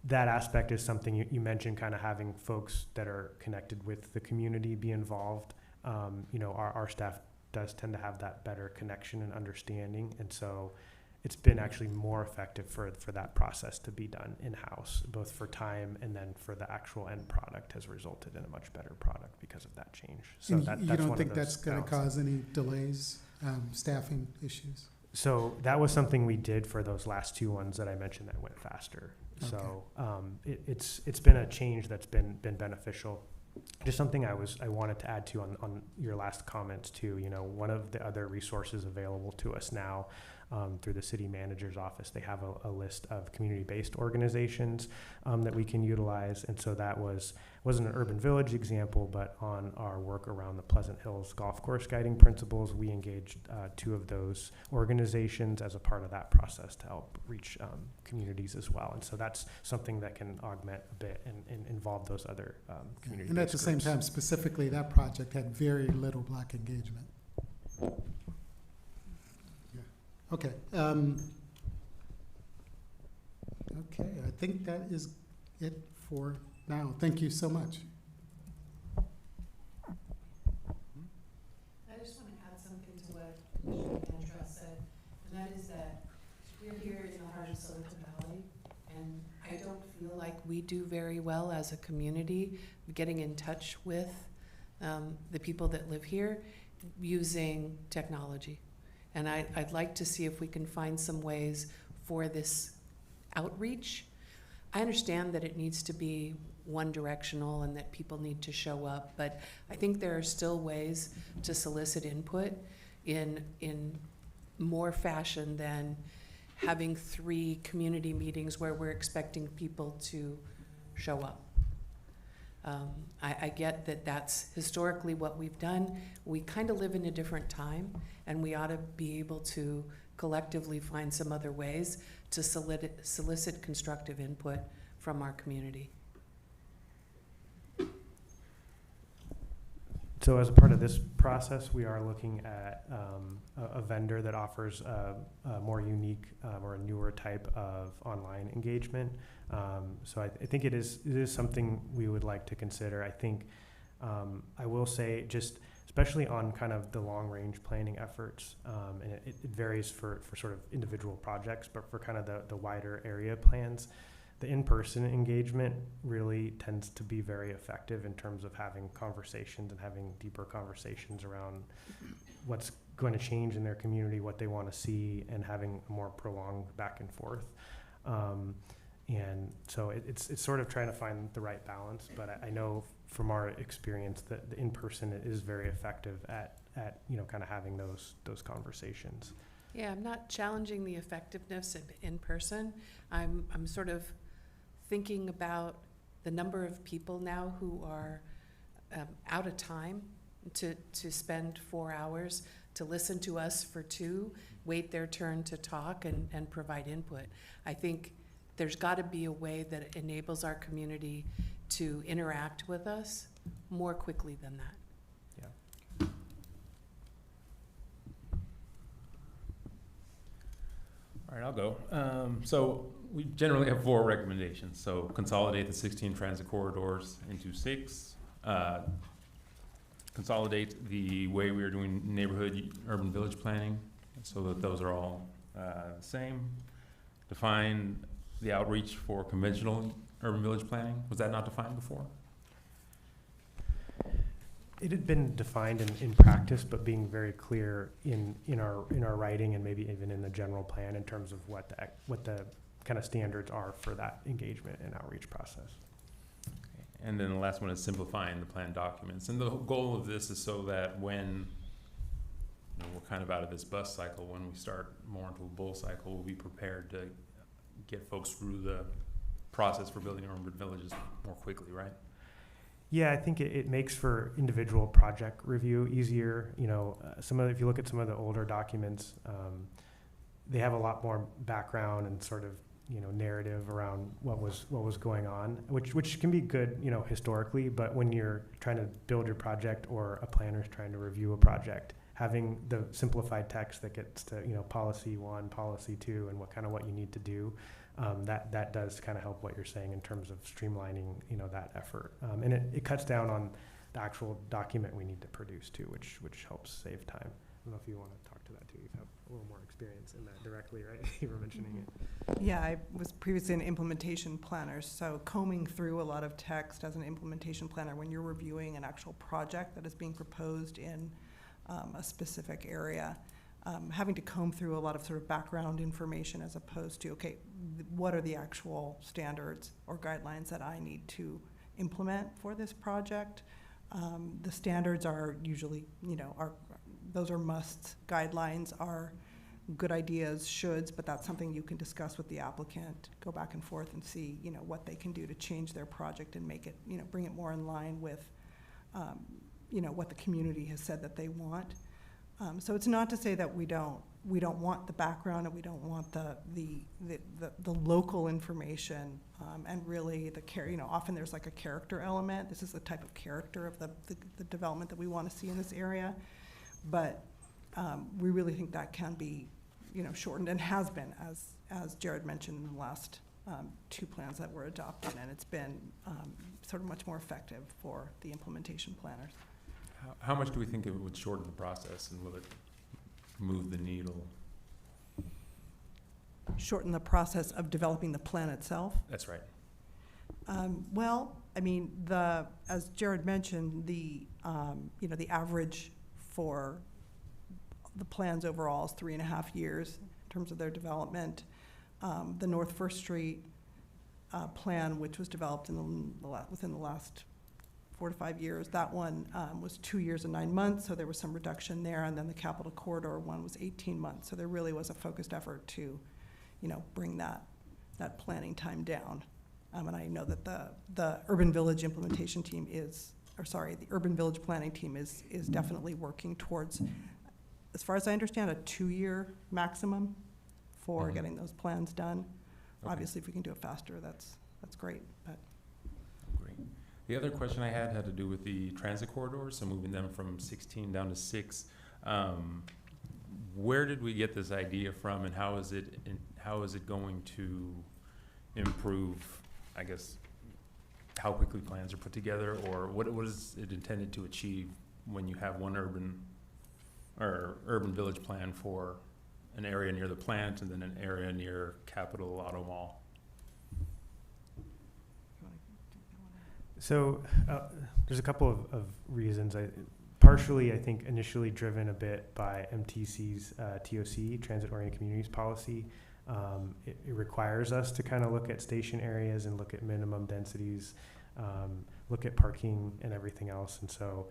that aspect is something you mentioned, kind of having folks that are connected with the community be involved. Our staff does tend to have that better connection and understanding, and so it's been actually more effective for that process to be done in-house, both for time and then for the actual end product has resulted in a much better product because of that change. So And that's you one don't of think those that's going to balances. cause any delays, staffing issues? So that was something we did for those last two ones that I mentioned that went faster. Okay. So it's been a change that's been beneficial. Just something I wanted to add to on your last comments too. One of the other resources available to us now through the city manager's office, they have a list of community-based organizations that we can utilize. And so that wasn't an urban village example, but on our work around the Pleasant Hills Golf Course guiding principles, we engaged two of those organizations as a part of that process to help reach communities as well. And so that's something that can augment a bit and involve those other community-based And at the same groups. time, specifically, that project had very little Black engagement. Yeah. Okay. Okay, I think that is it for now. Thank you so much. I just want to add something to what Commissioner Cantrell said, and that is that we're here in the heart of Silicon Valley, and I don't feel like we do very well as a community getting in touch with the people that live here using technology. And I'd like to see if we can find some ways for this outreach. I understand that it needs to be one directional and that people need to show up, but I think there are still ways to solicit input in more fashion than having 3 community meetings where we're expecting people to show up. I get that that's historically what we've done. We kind of live in a different time, and we ought to be able to collectively find some other ways to solicit constructive input from our community. So as a part of this process, we are looking at a vendor that offers a more unique or a newer type of online engagement. So I think it is something we would like to consider. I think I will say, just especially on kind of the long range planning efforts, and it varies for sort of individual projects, but for kind of the wider area plans, the in-person engagement really tends to be very effective in terms of having conversations and having deeper conversations around what's going to change in their community, what they want to see, and having a more prolonged back and forth. And so it's sort of trying to find the right balance, but I know from our experience that the in-person is very effective at kind of having those conversations. Yeah, I'm not challenging the effectiveness of in-person. I'm sort of thinking about the number of people now who are out of time to spend 4 hours to listen to us for 2, wait their turn to talk and provide input. I think there's got to be a way that enables our community to interact with us more quickly than that. All right, I'll go. So we generally have 4 recommendations. So consolidate the 16 transit corridors into 6. Consolidate the way we are doing neighborhood urban village planning so that those are all the same. Define the outreach for conventional urban village planning. Was that not defined before? It had been defined in practice, but being very clear in our writing and maybe even in the general plan in terms of what the kind of standards are for that engagement and outreach process. And then the last one is simplifying the plan documents. And the goal of this is so that when we're kind of out of this bus cycle, when we start more into a bull cycle, we'll be prepared to get folks through the process for building urban villages more quickly, right? Yeah, I think it makes for individual project review easier. If you look at some of the older documents, they have a lot more background and sort of narrative around what was going on, which can be good, historically. But when you're trying to build your project or a planner's trying to review a project, having the simplified text that gets to policy 1, policy 2, and what you need to do. That does kind of help what you're saying in terms of streamlining, that effort. And it cuts down on the actual document we need to produce too, which helps save time. I don't know if you want to talk to that too. You have a little more experience in that directly, right? You were mentioning it. Yeah, I was previously an implementation planner, so combing through a lot of text as an implementation planner when you're reviewing an actual project that is being proposed in a specific area. Having to comb through a lot of sort of background information as opposed to, okay, what are the actual standards or guidelines that I need to implement for this project? The standards are usually, those are musts. Guidelines are good ideas, shoulds, but that's something you can discuss with the applicant, go back and forth and see, what they can do to change their project and make it, bring it more in line with, what the community has said that they want. So it's not to say that we don't want the background and we don't want the local information, and really often there's like a character element. This is the type of character of the development that we want to see in this area, but we really think that can be shortened and has been, as Jared mentioned, in the last 2 plans that were adopted, and it's been sort of much more effective for the implementation planners. How much do we think it would shorten the process, and will it move the needle? Shorten the process of developing the plan itself? That's right. Well, I mean, as Jared mentioned, the average for the plans overall is 3.5 years in terms of their development. The North First Street plan, which was developed within the last 4 to 5 years. That one was 2 years and 9 months, so there was some reduction there. And then the Capital Corridor one was 18 months. So there really was a focused effort to, bring that planning time down. And I know that the Urban Village implementation team the Urban Village planning team is definitely working towards, as far as I understand, a 2-year maximum for getting those plans done. Okay. Obviously, if we can do it faster, that's great. But. Great. The other question I had to do with the transit corridors, so moving them from 16 down to 6. Where did we get this idea from, and how is it going to improve, I guess, how quickly plans are put together, or what is it intended to achieve when you have one urban village plan for an area near the plant and then an area near Capitol Auto Mall? So there's a couple of reasons. Partially, I think, initially driven a bit by MTC's TOC, Transit-Oriented Communities Policy. It requires us to kind of look at station areas and look at minimum densities, look at parking and everything else. And so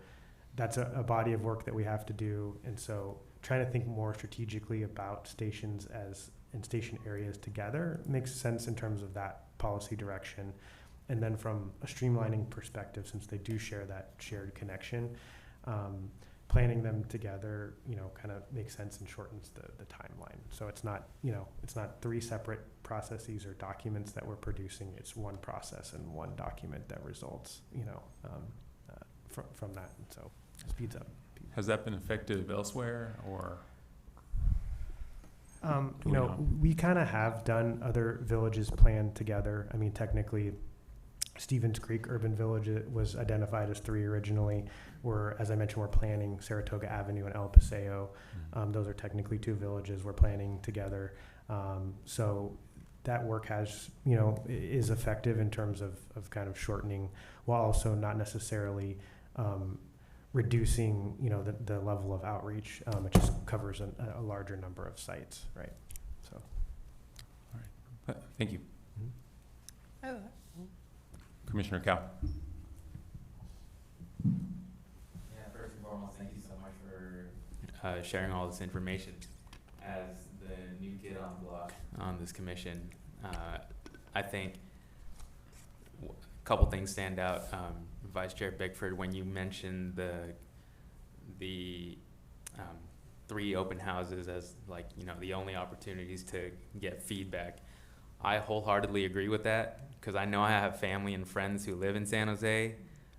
that's a body of work that we have to do. And so trying to think more strategically about stations and station areas together makes sense in terms of that policy direction. And then from a streamlining perspective, since they do share that shared connection, planning them together, kind of makes sense and shortens the timeline. So it's not 3 separate processes or documents that we're producing. It's one process and one document that results, from that. And so it speeds up. Has that been effective elsewhere, or? You know, we kind of have done other villages planned together. I mean, technically, Stevens Creek Urban Village was identified as 3 originally. As I mentioned, we're planning Saratoga Avenue and El Paseo. Those are technically 2 villages we're planning together. So that work has, you know, is effective in terms of kind of shortening, while also not necessarily reducing, you know, the level of outreach. It just covers a larger number of sites, right? So. Thank you. Oh, Commissioner Cow. Yeah, first and foremost, thank you so much for sharing all this information. As the new kid on the block on this commission, I think a couple things stand out. Vice Chair Bickford, when you mentioned the 3 open houses as, like, you know, the only opportunities to get feedback, I wholeheartedly agree with that, because I know I have family and friends who live in San Jose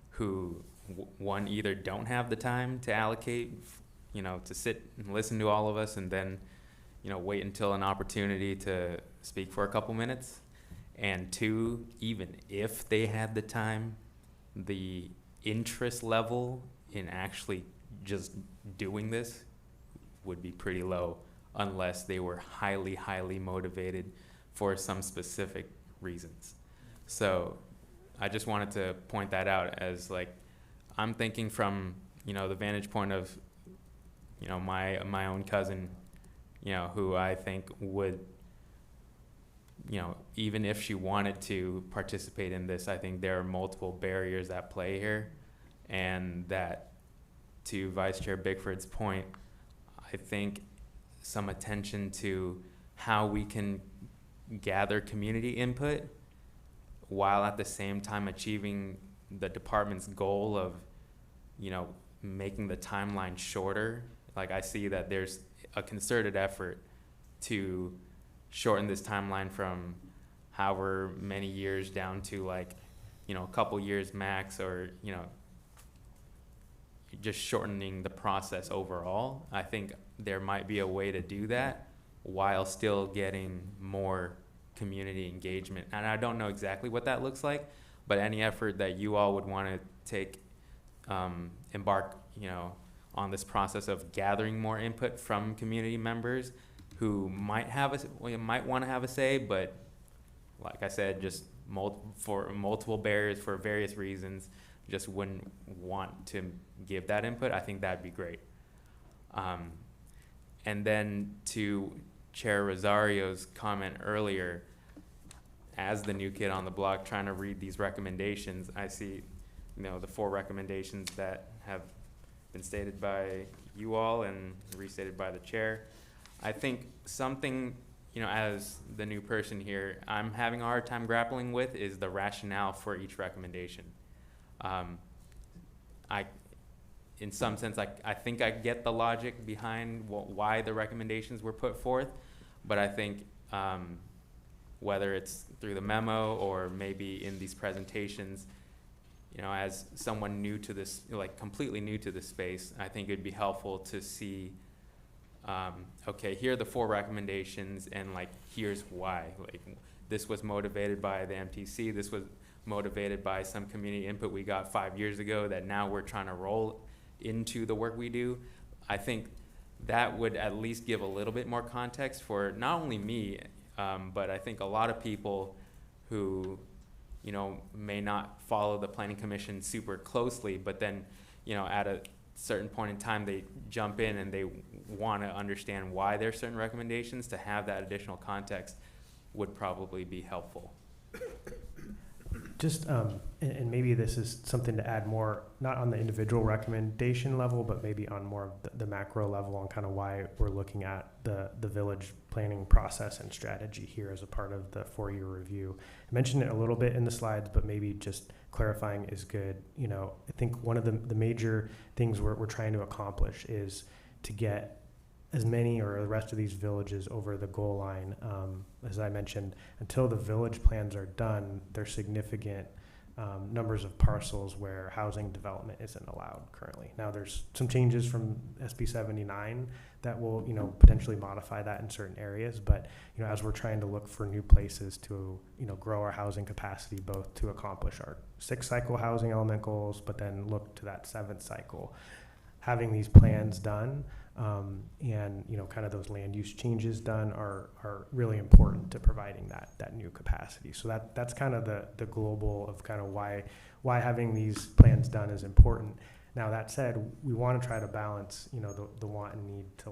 who, one, either don't have the time to allocate, you know, to sit and listen to all of us, and then, you know, wait until an opportunity to speak for a couple minutes. And 2, even if they had the time, the interest level in actually just doing this would be pretty low unless they were highly, highly motivated for some specific reasons. So I just wanted to point that out as, like, I'm thinking from, you know, the vantage point of, you know, my own cousin, you know, who I think would, you know, even if she wanted to participate in this, I think there are multiple barriers at play here. And that, to Vice Chair Bickford's point, I think some attention to how we can gather community input while at the same time achieving the department's goal of, you know, making the timeline shorter. Like, I see that there's a concerted effort to shorten this timeline from however many years down to, like, you know, a couple years max, or, you know, just shortening the process overall. I think there might be a way to do that while still getting more community engagement. And I don't know exactly what that looks like, but any effort that you all would want to take, embark, you know, on this process of gathering more input from community members who might want to have a say, but like I said, just for multiple barriers for various reasons, just wouldn't want to give that input. I think that'd be great. And then to Chair Rosario's comment earlier, as the new kid on the block trying to read these recommendations, I see, you know, the 4 recommendations that have been stated by you all and restated by the chair. I think something, you know, as the new person here, I'm having a hard time grappling with is the rationale for each recommendation. In some sense, I think I get the logic behind why the recommendations were put forth, but I think whether it's through the memo or maybe in these presentations, you know, as someone new to this, like completely new to this space, I think it'd be helpful to see, okay, here are the 4 recommendations, and, like, here's why. Like, this was motivated by the MTC, this was motivated by some community input we got 5 years ago that now we're trying to roll into the work we do. I think that would at least give a little bit more context for not only me, but I think a lot of people who, you know, may not follow the Planning Commission super closely, but then, you know, at a certain point in time they jump in and they want to understand why there's certain recommendations. To have that additional context would probably be helpful. Just, and maybe this is something to add more, not on the individual recommendation level, but maybe on more of the macro level on kind of why we're looking at the village planning process and strategy here as a part of the 4-year review. I mentioned it a little bit in the slides, but maybe just clarifying is good. You know, I think one of the major things we're trying to accomplish is to get as many or the rest of these villages over the goal line. As I mentioned, until the village plans are done, there's significant numbers of parcels where housing development isn't allowed currently. Now, there's some changes from SB 79 that will, potentially modify that in certain areas. But, as we're trying to look for new places to, grow our housing capacity, both to accomplish our 6th cycle housing element goals, but then look to that 7th cycle, having these plans done and, kind of those land use changes done are really important to providing that new capacity. So that's kind of the global of kind of why having these plans done is important. Now, that said, we want to try to balance, the want and need to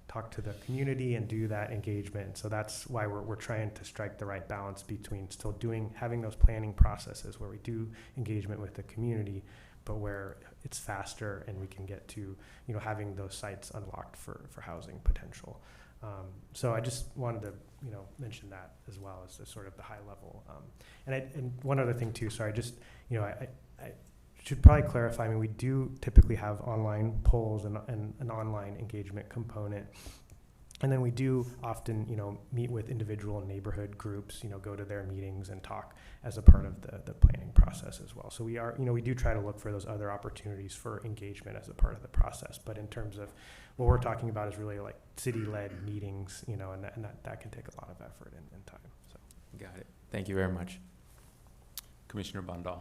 talk to the community and do that engagement. So that's why we're trying to strike the right balance between still having those planning processes where we do engagement with the community, but where it's faster and we can get to, having those sites unlocked for housing potential. So I just wanted to, mention that as well as the sort of the high level. And one other thing too, sorry, just, I should probably clarify, we do typically have online polls and an online engagement component. And then we do often, meet with individual neighborhood groups, go to their meetings and talk as a part of the planning process as well. So we are, we do try to look for those other opportunities for engagement as a part of the process. But in terms of what we're talking about is really like city-led meetings, and that can take a lot of effort and time. So. Got it. Thank you very much. Commissioner Bandal.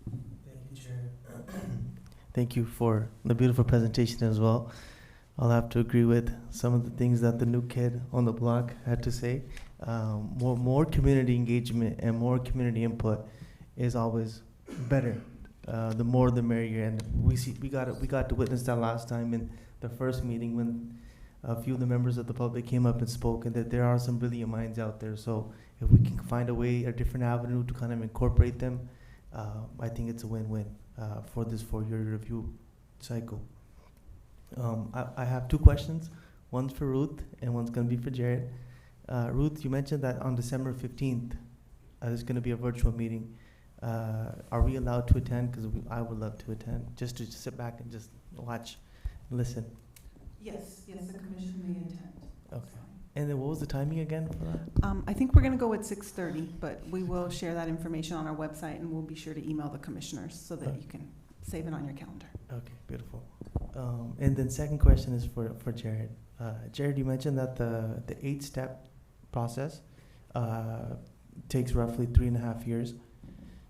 Thank you, Chair. Thank you for the beautiful presentation as well. I'll have to agree with some of the things that the new kid on the block had to say. More community engagement and more community input is always better. The more, the merrier. And we got to witness that last time in the first meeting when a few of the members of the public came up and spoke, and that there are some brilliant minds out there. So if we can find a different avenue to kind of incorporate them, I think it's a win-win for this 4-year review cycle. I have 2 questions. One's for Ruth and one's going to be for Jared. Ruth, you mentioned that on December 15th, there's going to be a virtual meeting. Are we allowed to attend? Because I would love to attend, just to sit back and just watch, listen. Yes, the commission may attend. Okay. And then what was the timing again for that? I think we're going to go at 6:30, but we will share that information on our website, and we'll be sure to email the commissioners so that you can save it on your calendar. Okay, beautiful. And then second question is for Jared. Jared, you mentioned that the 8-step process takes roughly 3.5 years.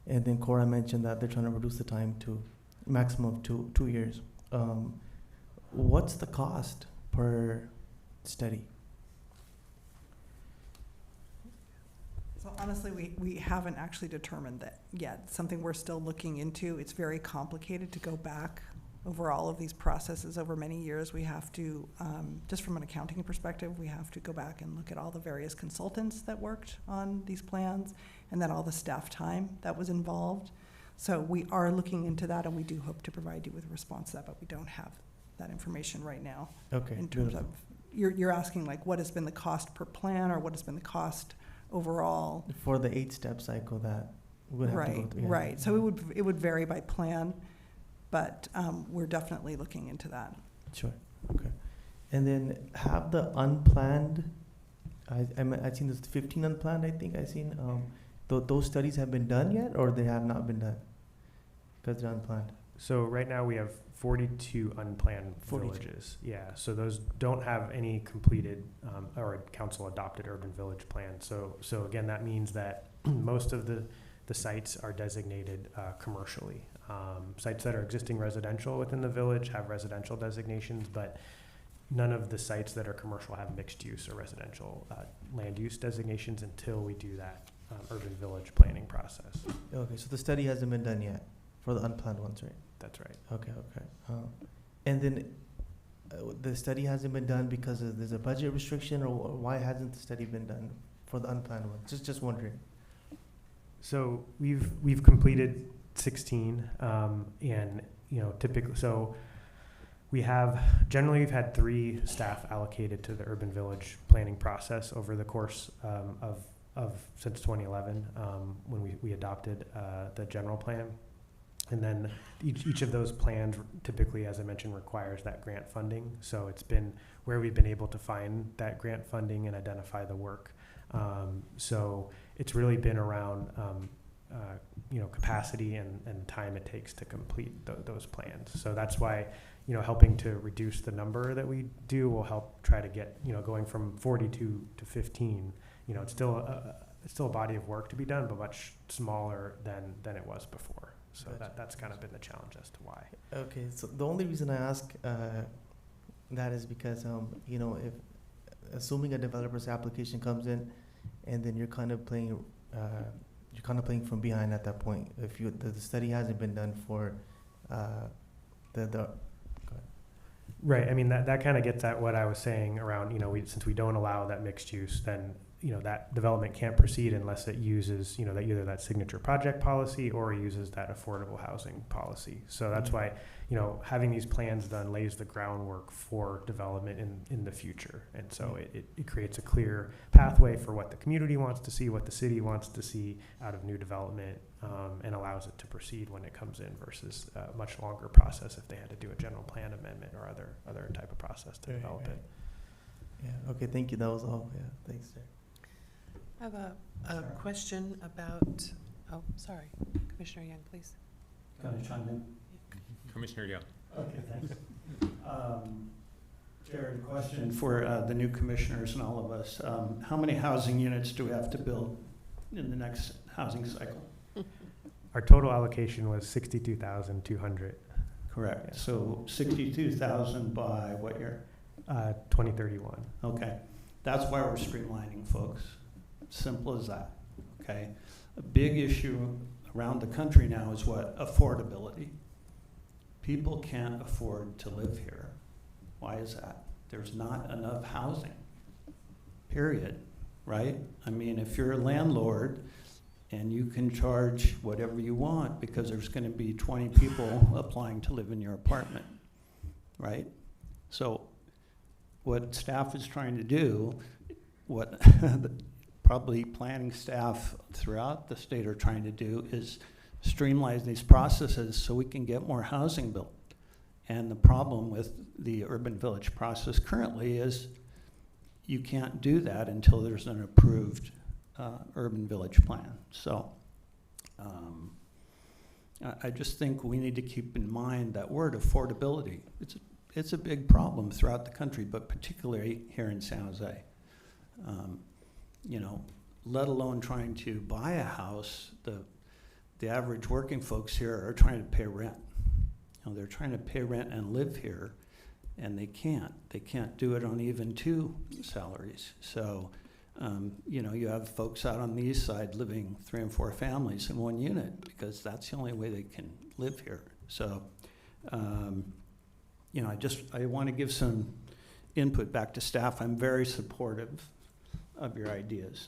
And then Cora mentioned that they're trying to reduce the time to maximum of 2 years. What's the cost per study? So honestly, we haven't actually determined that yet. Something we're still looking into. It's very complicated to go back over all of these processes over many years. We have to, just from an accounting perspective, we have to go back and look at all the various consultants that worked on these plans and then all the staff time that was involved. So we are looking into that, and we do hope to provide you with a response to that, but we don't have that information right now. Okay. In terms of, you're asking like what has been the cost per plan or what has been the cost overall? For the 8-step cycle that would have to go through. Yeah. Right. So it would vary by plan, but we're definitely looking into that. Sure. Okay. And then have the unplanned, I've seen this 15 unplanned, I think I've seen. Those studies have been done yet, or they have not been done? Because they're unplanned. So right now we have 42 unplanned 42. villages. Yeah, so those don't have any completed or council adopted urban village plan. So again, that means that most of the sites are designated commercially. Sites that are existing residential within the village have residential designations, but none of the sites that are commercial have mixed use or residential land use designations until we do that urban village planning process. Okay, so the study hasn't been done yet for the unplanned ones, right? That's right. Okay. And then the study hasn't been done because there's a budget restriction, or why hasn't the study been done for the unplanned ones? Just wondering. So we've completed 16, and typically, so we've had 3 staff allocated to the urban village planning process over the course of since 2011, when we adopted the general plan. And then each of those plans typically, as I mentioned, requires that grant funding. So it's been where we've been able to find that grant funding and identify the work. So it's really been around capacity and time it takes to complete those plans. So that's why, helping to reduce the number that we do will help try to get, going from 42 to 15. It's still a body of work to be done, but much smaller than it was before. So Gotcha. that's kind of been the challenge as to why. Okay, so the only reason I ask that is because, if assuming a developer's application comes in, and then you're kind of playing from behind at that point. If the study hasn't been done for Right. I mean, that kind of gets at what I was saying around, since we don't allow that mixed use, then, that development can't proceed unless it uses, that either that signature project policy or uses that affordable housing policy. So that's why, having these plans done lays the groundwork for development in the future. And so it creates a clear pathway for what the community wants to see, what the city wants to see out of new development, and allows it to proceed when it comes in versus a much longer process if they had to do a general plan amendment or other type of process to develop it. Yeah, okay, thank you. That was all. Yeah, thanks, Jared. I have a question about, sorry, Commissioner Young, please. Can I chime in? Commissioner Young. Okay, thanks. Jared, question for the new commissioners and all of us. How many housing units do we have to build in the next housing cycle? Our total allocation was 62,200. Correct. Yeah. So 62,000 by what year? 2031. Okay. That's why we're streamlining, folks. Simple as that. Okay. A big issue around the country now is what? Affordability. People can't afford to live here. Why is that? There's not enough housing. Period. Right? I mean, if you're a landlord and you can charge whatever you want because there's going to be 20 people applying to live in your apartment, right? So what staff is trying to do, what probably planning staff throughout the state are trying to do, is streamline these processes so we can get more housing built. And the problem with the urban village process currently is you can't do that until there's an approved urban village plan. So I just think we need to keep in mind that word affordability. It's a big problem throughout the country, but particularly here in San Jose. Let alone trying to buy a house, the average working folks here are trying to pay rent. They're trying to pay rent and live here, and they can't. They can't do it on even 2 salaries. So you have folks out on the east side living 3 and 4 families in 1 unit because that's the only way they can live here. So, I want to give some input back to staff. I'm very supportive of your ideas.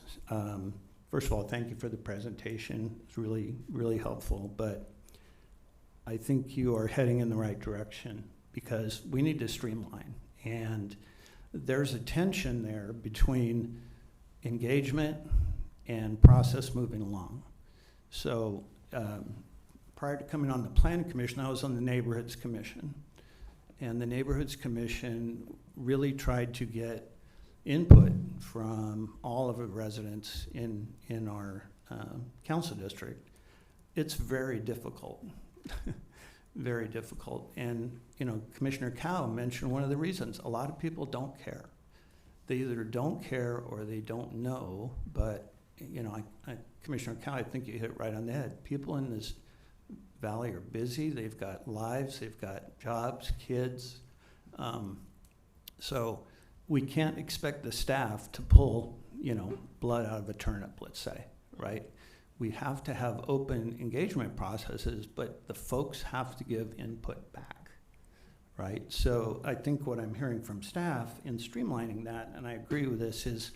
First of all, thank you for the presentation. It's really, really helpful, but I think you are heading in the right direction because we need to streamline. And there's a tension there between engagement and process moving along. So prior to coming on the Planning Commission, I was on the Neighborhoods Commission. And the Neighborhoods Commission really tried to get input from all of the residents in our council district. It's very difficult, very difficult. And, Commissioner Cow mentioned one of the reasons. A lot of people don't care. They either don't care or they don't know, but, Commissioner Cow, I think you hit it right on the head. People in this valley are busy. They've got lives, they've got jobs, kids. So we can't expect the staff to pull, blood out of a turnip, let's say, right? We have to have open engagement processes, but the folks have to give input back, right? So I think what I'm hearing from staff in streamlining that, and I agree with this, is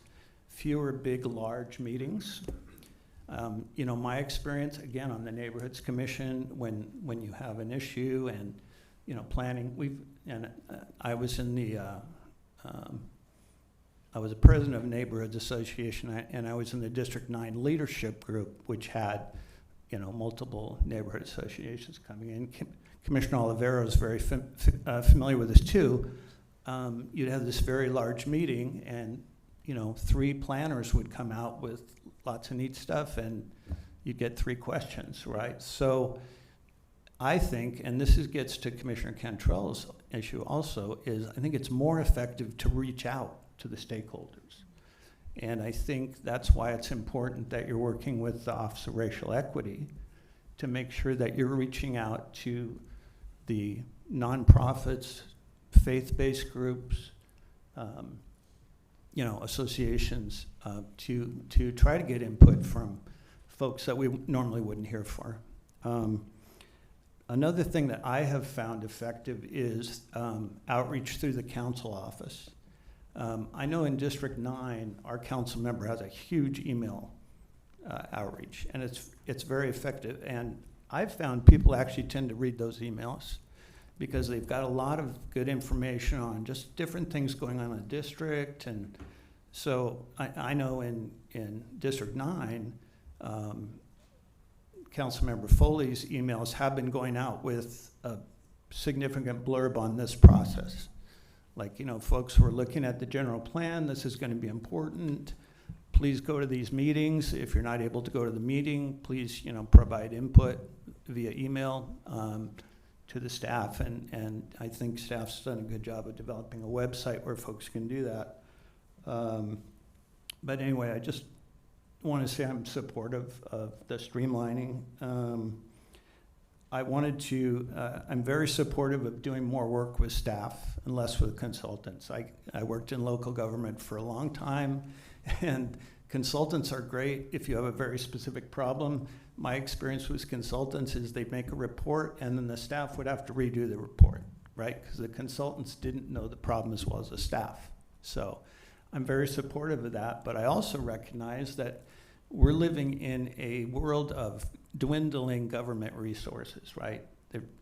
fewer big, large meetings. My experience, again, on the Neighborhoods Commission, when you have an issue and, planning, I was in the, I was a president of a Neighborhoods Association, and I was in the District 9 leadership group, which had, multiple neighborhood associations coming in. Commissioner Olivero is very familiar with this too. You'd have this very large meeting, and 3 planners would come out with lots of neat stuff, and you'd get 3 questions, right? So I think, and this gets to Commissioner Cantrell's issue also, is I think it's more effective to reach out to the stakeholders. And I think that's why it's important that you're working with the Office of Racial Equity to make sure that you're reaching out to the nonprofits, faith-based groups, associations, to try to get input from folks that we normally wouldn't hear for. Another thing that I have found effective is outreach through the council office. I know in District 9, our council member has a huge email outreach, and it's very effective. And I've found people actually tend to read those emails because they've got a lot of good information on just different things going on in the district. And so I know in District 9, Councilmember Foley's emails have been going out with a significant blurb on this process. Like, folks who are looking at the general plan, this is going to be important. Please go to these meetings. If you're not able to go to the meeting, please, provide input via email to the staff. And I think staff's done a good job of developing a website where folks can do that. But anyway, I just want to say I'm supportive of the streamlining. I'm very supportive of doing more work with staff and less with consultants. I worked in local government for a long time, and consultants are great if you have a very specific problem. My experience with consultants is they'd make a report and then the staff would have to redo the report, right? Because the consultants didn't know the problem as well as the staff. So I'm very supportive of that, but I also recognize that we're living in a world of dwindling government resources, right?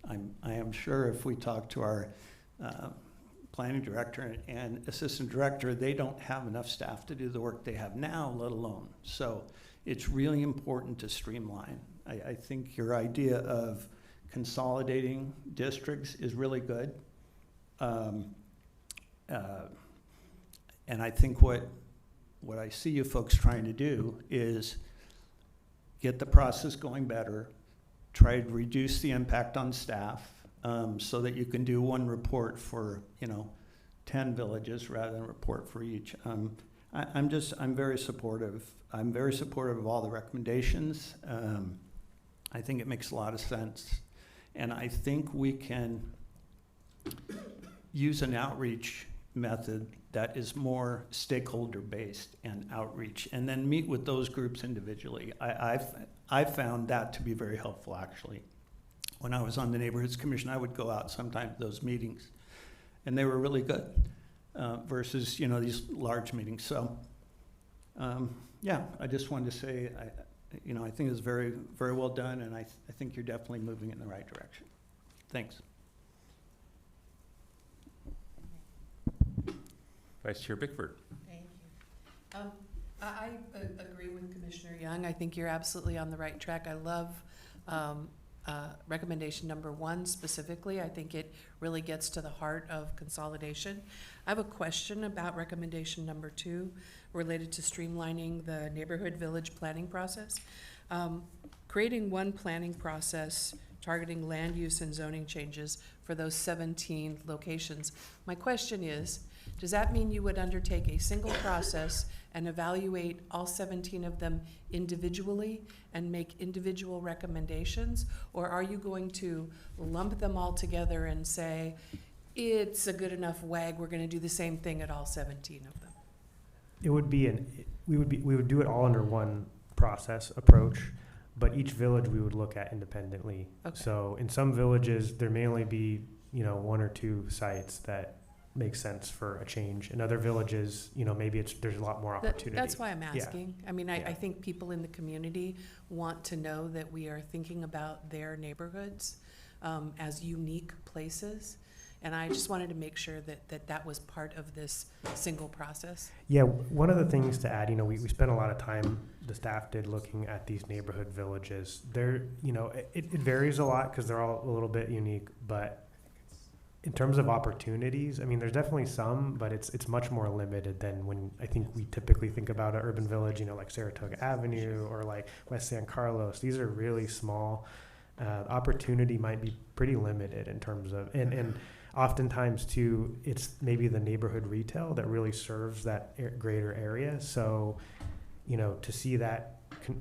I am sure if we talk to our planning director and assistant director, they don't have enough staff to do the work they have now, let alone. So it's really important to streamline. I think your idea of consolidating districts is really good. And I think what I see you folks trying to do is get the process going better, try to reduce the impact on staff, so that you can do one report for 10 villages rather than a report for each. I'm very supportive. I'm very supportive of all the recommendations. I think it makes a lot of sense, and I think we can use an outreach method that is more stakeholder based and outreach, and then meet with those groups individually. I've found that to be very helpful, actually. When I was on the Neighborhoods Commission, I would go out sometimes to those meetings, and they were really good versus these large meetings. So I just wanted to say I think it's very, very well done, and I think you're definitely moving in the right direction. Thanks. Vice Chair Bickford. Thank you. I agree with Commissioner Young. I think you're absolutely on the right track. I love recommendation number 1 specifically. I think it really gets to the heart of consolidation. I have a question about recommendation number 2 related to streamlining the neighborhood village planning process. Creating one planning process targeting land use and zoning changes for those 17 locations. My question is, does that mean you would undertake a single process and evaluate all 17 of them individually and make individual recommendations? Or are you going to lump them all together and say, it's a good enough WAG, we're gonna do the same thing at all 17 of them? It would be we would do it all under one process approach, but each village we would look at independently. Okay. So in some villages, there may only be 1 or 2 sites that make sense for a change. In other villages, maybe there's a lot more opportunity. That's why I'm asking. Yeah. I mean, Yeah. I think people in the community want to know that we are thinking about their neighborhoods as unique places. And I just wanted to make sure that was part of this single process. Yeah, one of the things to add, we spent a lot of time, the staff did, looking at these neighborhood villages. They're, it varies a lot because they're all a little bit unique, but in terms of opportunities, I mean, there's definitely some, but it's much more limited than when I think we typically think about an urban village, you know, like Saratoga Avenue or like West San Carlos. These are really small. Opportunity might be pretty limited in terms of, and oftentimes too, it's maybe the neighborhood retail that really serves that greater area. So, you know, to see that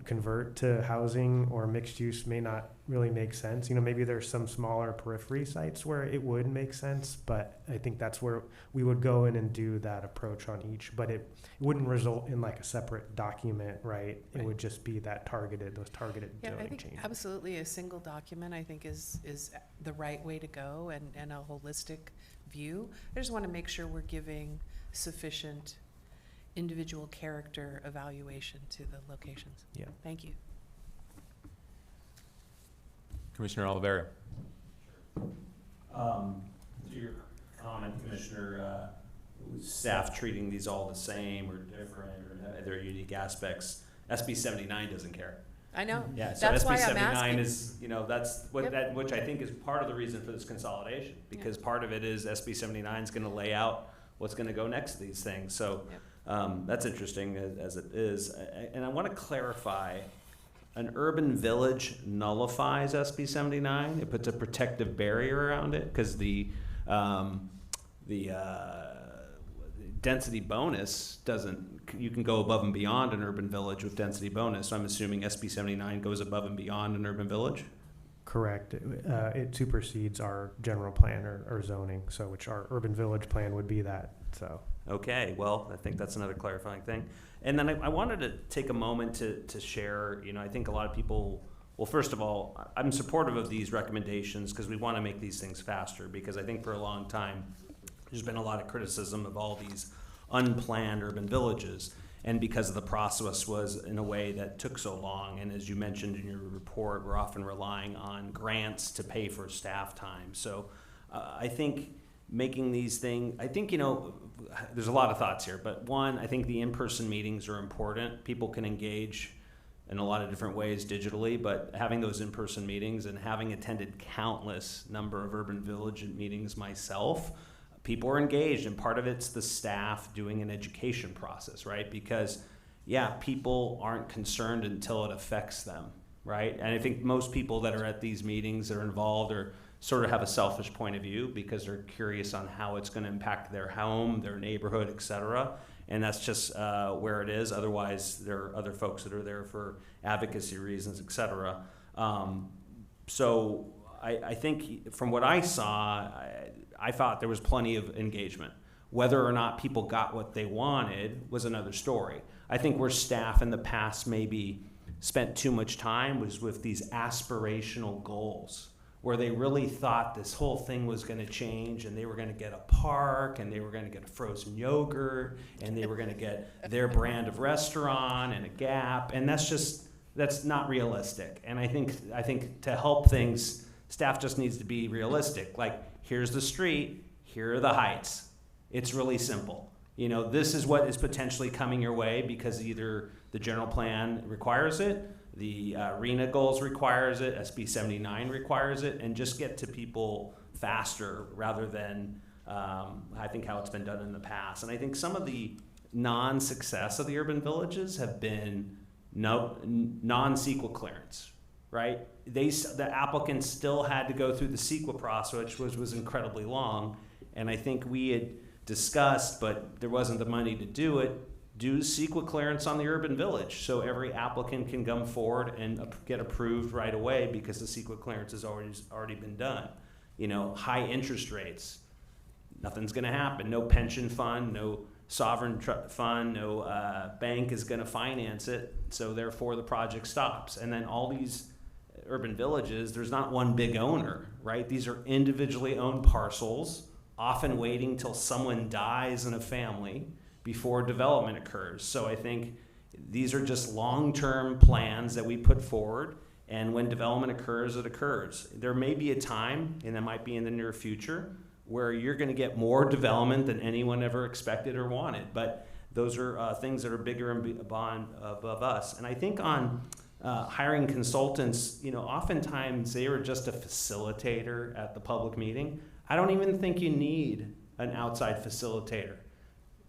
convert to housing or mixed use may not really make sense. You know, maybe there's some smaller periphery sites where it would make sense, but I think that's where we would go in and do that approach on each, but it wouldn't result in like a separate document, right? It would just be that those targeted Yeah, I zoning think changes. absolutely a single document, I think is the right way to go, and a holistic view. I just want to make sure we're giving sufficient individual character evaluation to the locations. Yeah. Thank you. Commissioner Olivera. To your comment, Commissioner, staff treating these all the same or different or their unique aspects, SB 79 doesn't care. I know. Yeah, so That's SB why I'm 79 asking. is, you know, that's what Yep. which I think is part of the reason for this consolidation, because part of it is SB 79 is going to lay out what's going to go next to these things. So that's interesting as it is. And I want to clarify, an urban village nullifies SB 79. It puts a protective barrier around it because the density bonus doesn't, you can go above and beyond an urban village with density bonus. So I'm assuming SB 79 goes above and beyond an urban village? Correct. It supersedes our general plan or zoning, so which our urban village plan would be that, so. Okay, well, I think that's another clarifying thing. And then I wanted to take a moment to share, you know, I think a lot of people, well, first of all, I'm supportive of these recommendations because we want to make these things faster, because I think for a long time, there's been a lot of criticism of all these unplanned urban villages, and because the process was in a way that took so long. And as you mentioned in your report, we're often relying on grants to pay for staff time. So I think making these things, I think, you know, there's a lot of thoughts here, but one, I think the in-person meetings are important. People can engage in a lot of different ways digitally, but having those in-person meetings, and having attended countless number of urban village meetings myself, people are engaged, and part of it's the staff doing an education process, right? Because, yeah, people aren't concerned until it affects them, right? And I think most people that are at these meetings that are involved are sort of have a selfish point of view because they're curious on how it's going to impact their home, their neighborhood, et cetera. And that's just where it is. Otherwise, there are other folks that are there for advocacy reasons, et cetera. So I think from what I saw, I thought there was plenty of engagement. Whether or not people got what they wanted was another story. I think where staff in the past maybe spent too much time was with these aspirational goals, where they really thought this whole thing was going to change, and they were going to get a park, and they were going to get a frozen yogurt, and they were going to get their brand of restaurant and a Gap, and that's not realistic. And I think to help things, staff just needs to be realistic. Like, here's the street, here are the heights. It's really simple. You know, this is what is potentially coming your way because either the general plan requires it, the RENA goals requires it, SB 79 requires it, and just get to people faster rather than I think how it's been done in the past. And I think some of the non-success of the urban villages have been non-CEQA clearance, right? The applicants still had to go through the CEQA process, which was incredibly long. And I think we had discussed, but there wasn't the money to do it, do CEQA clearance on the urban village. So every applicant can come forward and get approved right away because the CEQA clearance has already been done. You know, high interest rates, nothing's gonna happen. No pension fund, no sovereign fund, no bank is gonna finance it. So therefore the project stops. And then all these urban villages, there's not one big owner, right? These are individually owned parcels, often waiting till someone dies in a family before development occurs. So I think these are just long-term plans that we put forward, and when development occurs, it occurs. There may be a time, and that might be in the near future, where you're gonna get more development than anyone ever expected or wanted, but those are things that are bigger and above us. And I think on hiring consultants, oftentimes they are just a facilitator at the public meeting. I don't even think you need an outside facilitator.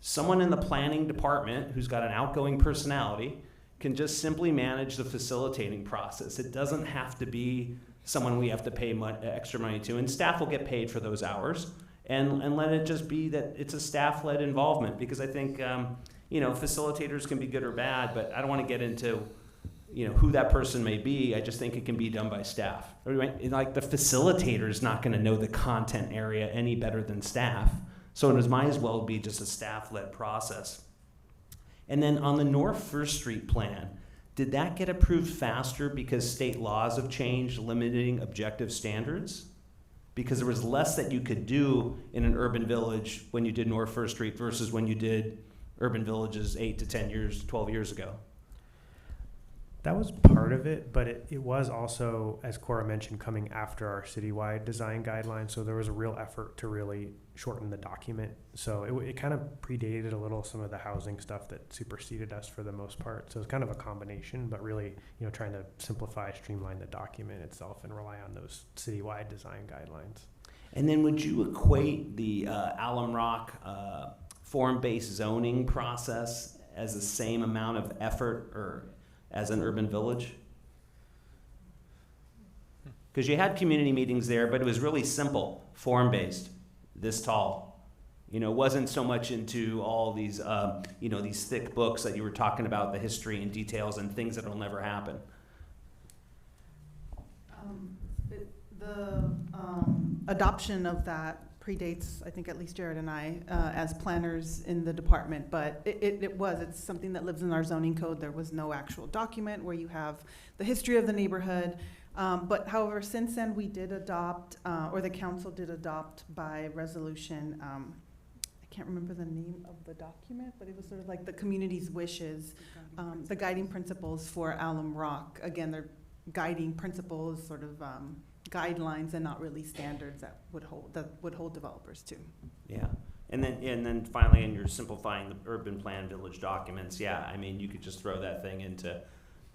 Someone in the planning department who's got an outgoing personality can just simply manage the facilitating process. It doesn't have to be someone we have to pay extra money to, and staff will get paid for those hours. And let it just be that it's a staff-led involvement, because I think, facilitators can be good or bad, but I don't want to get into, who that person may be. I just think it can be done by staff. Like the facilitator is not going to know the content area any better than staff, so it might as well be just a staff-led process. And then on the North First Street plan, did that get approved faster because state laws have changed limiting objective standards? Because there was less that you could do in an urban village when you did North First Street versus when you did urban villages 8 to 10 years, 12 years ago. That was part of it, but it was also, as Cora mentioned, coming after our citywide design guidelines. So there was a real effort to really shorten the document. So it kind of predated a little some of the housing stuff that superseded us for the most part. So it's kind of a combination, but really, trying to simplify, streamline the document itself and rely on those citywide design guidelines. And then would you equate the Alum Rock form-based zoning process as the same amount of effort or as an urban village? Because you had community meetings there, but it was really simple, form-based, this tall. It wasn't so much into all these, these thick books that you were talking about, the history and details and things that will never happen. The adoption of that predates, I think, at least Jared and I, as planners in the department, but it's something that lives in our zoning code. There was no actual document where you have the history of the neighborhood. But however, since then, we did adopt, or the council did adopt by resolution, I can't remember the name of the document, but it was sort of like the community's wishes, the guiding principles for Alum Rock. Again, they're guiding principles, sort of guidelines, and not really standards that would hold developers to. Yeah, and then finally, in your simplifying the urban plan village documents, you could just throw that thing into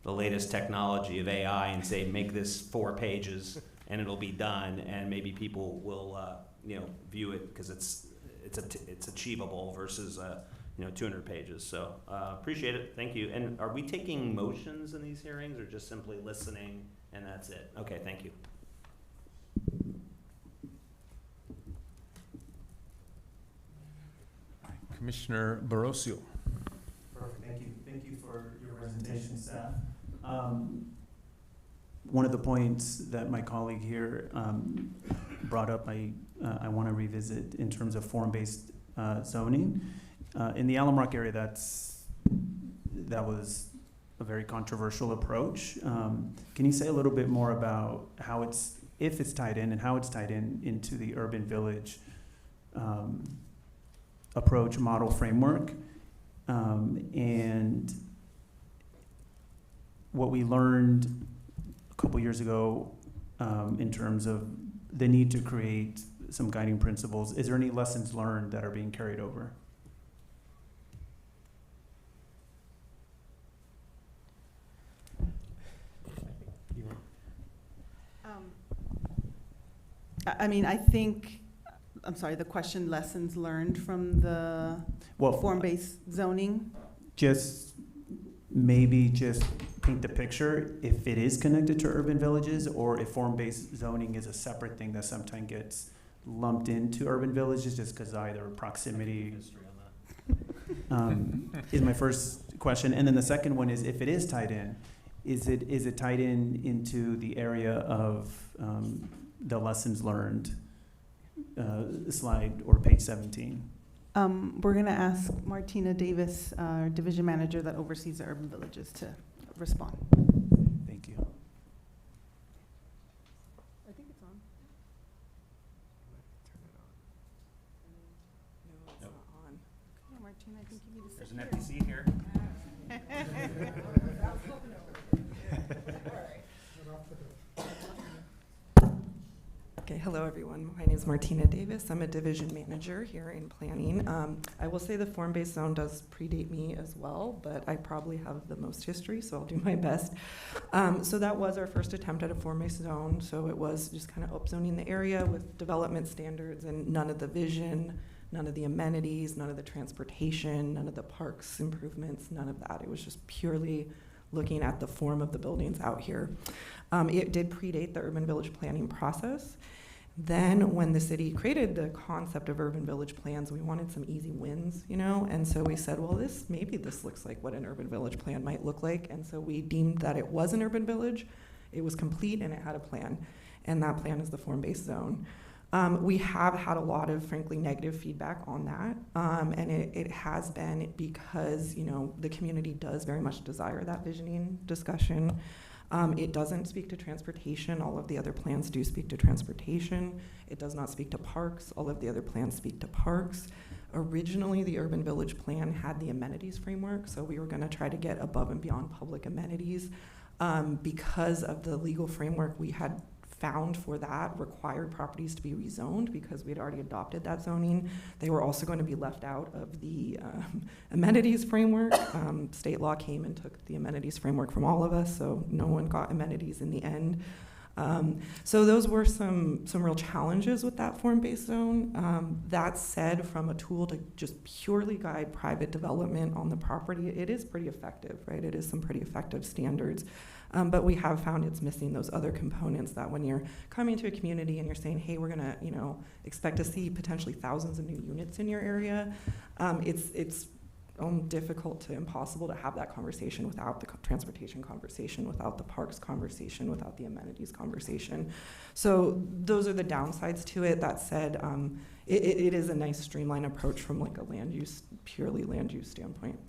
the latest technology of AI and say, make this 4 pages, and it'll be done, and maybe people will view it because it's achievable versus 200 pages. So appreciate it. Thank you. And are we taking motions in these hearings or just simply listening and that's it? Okay, thank you. Commissioner Barocio. Perfect. Thank you for your presentation, staff. One of the points that my colleague here brought up, I want to revisit in terms of form-based zoning. In the Alum Rock area, that was a very controversial approach. Can you say a little bit more about how if it's tied in and how it's tied in into the urban village approach model framework, and what we learned a couple years ago in terms of the need to create some guiding principles? Is there any lessons learned that are being carried over? I think, I'm sorry, the question, lessons learned from the form-based zoning? Maybe just paint the picture if it is connected to urban villages, or if form-based zoning is a separate thing that sometimes gets lumped into urban villages just because either proximity is my first question. And then the second one is, if it is tied in, is it tied in into the area of the lessons learned slide or page 17? We're going to ask Martina Davis, our division manager that oversees the urban villages, to respond. Thank you. I think it's on. No, it's not on. Yeah, Martina, I think you need to There's sit an empty seat here. Okay, hello everyone. My name is Martina Davis. I'm a division manager here in planning. I will say the form-based zone does predate me as well, but I probably have the most history, so I'll do my best. So that was our first attempt at a form-based zone. So it was just kind of upzoning the area with development standards and none of the vision, none of the amenities, none of the transportation, none of the parks improvements, none of that. It was just purely looking at the form of the buildings out here. It did predate the urban village planning process. Then when the city created the concept of urban village plans, we wanted some easy wins, you know? And so we said, well, maybe this looks like what an urban village plan might look like. And so we deemed that it was an urban village, it was complete, and it had a plan. And that plan is the form-based zone. We have had a lot of, frankly, negative feedback on that, and it has been because, you know, the community does very much desire that visioning discussion. It doesn't speak to transportation. All of the other plans do speak to transportation. It does not speak to parks. All of the other plans speak to parks. Originally, the urban village plan had the amenities framework, so we were going to try to get above and beyond public amenities. Because of the legal framework we had found for that required properties to be rezoned because we'd already adopted that zoning. They were also going to be left out of the amenities framework. State law came and took the amenities framework from all of us, so no one got amenities in the end. So those were some real challenges with that form-based zone. That said, from a tool to just purely guide private development on the property, it is pretty effective, right? It is some pretty effective standards. But we have found it's missing those other components that when you're coming to a community and you're saying, hey, we're gonna, you know, expect to see potentially thousands of new units in your area, it's difficult to impossible to have that conversation without the transportation conversation, without the parks conversation, without the amenities conversation. So those are the downsides to it. That said, it is a nice streamlined approach from like a purely land use standpoint.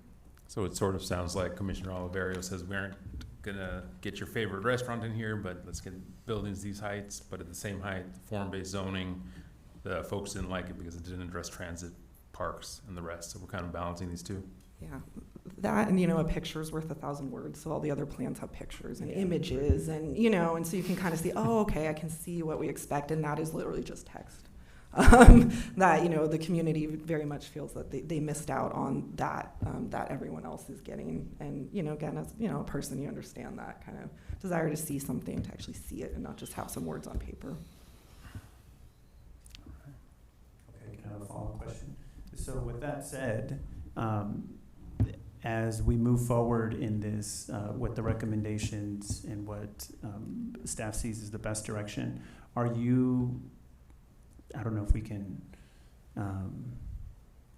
So it sort of sounds like Commissioner Oliverio says we aren't gonna get your favorite restaurant in here, but let's get buildings these heights, but at the same height, form-based zoning, the folks didn't like it because it didn't address transit, parks, and the rest. So we're kind of balancing these two. Yeah, that, and you know, a picture's worth 1,000 words. So all the other plans have pictures and images, and you know, and so you can kind of see, oh, okay, I can see what we expect, and that is literally just text. That, you know, the community very much feels that they missed out on that, that everyone else is getting. And, you know, again, as, you know, a person, you understand that kind of desire to see something, to actually see it and not just have some words on paper. Okay, can I have a follow-up question? So with that said, as we move forward in this, with the recommendations and what staff sees as the best direction, are you, I don't know if we can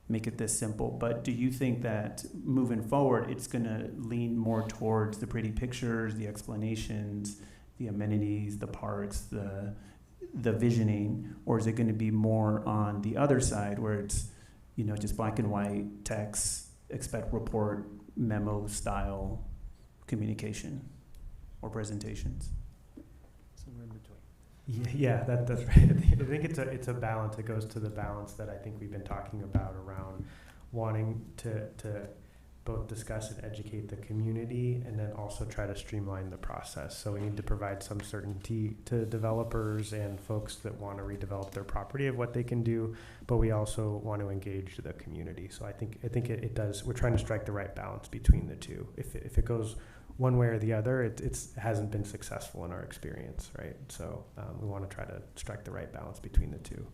make it this simple, but do you think that moving forward, it's going to lean more towards the pretty pictures, the explanations, the amenities, the parks, the visioning, or is it going to be more on the other side where it's, you know, just black and white text, expect report, memo style communication or presentations? Somewhere in between. Yeah, that's right. I think it's a balance. It goes to the balance that I think we've been talking about around wanting to both discuss and educate the community and then also try to streamline the process. So we need to provide some certainty to developers and folks that want to redevelop their property of what they can do, but we also want to engage the community. So I think it does, we're trying to strike the right balance between the two. If it goes one way or the other, it hasn't been successful in our experience, right? So we want to try to strike the right balance between the two.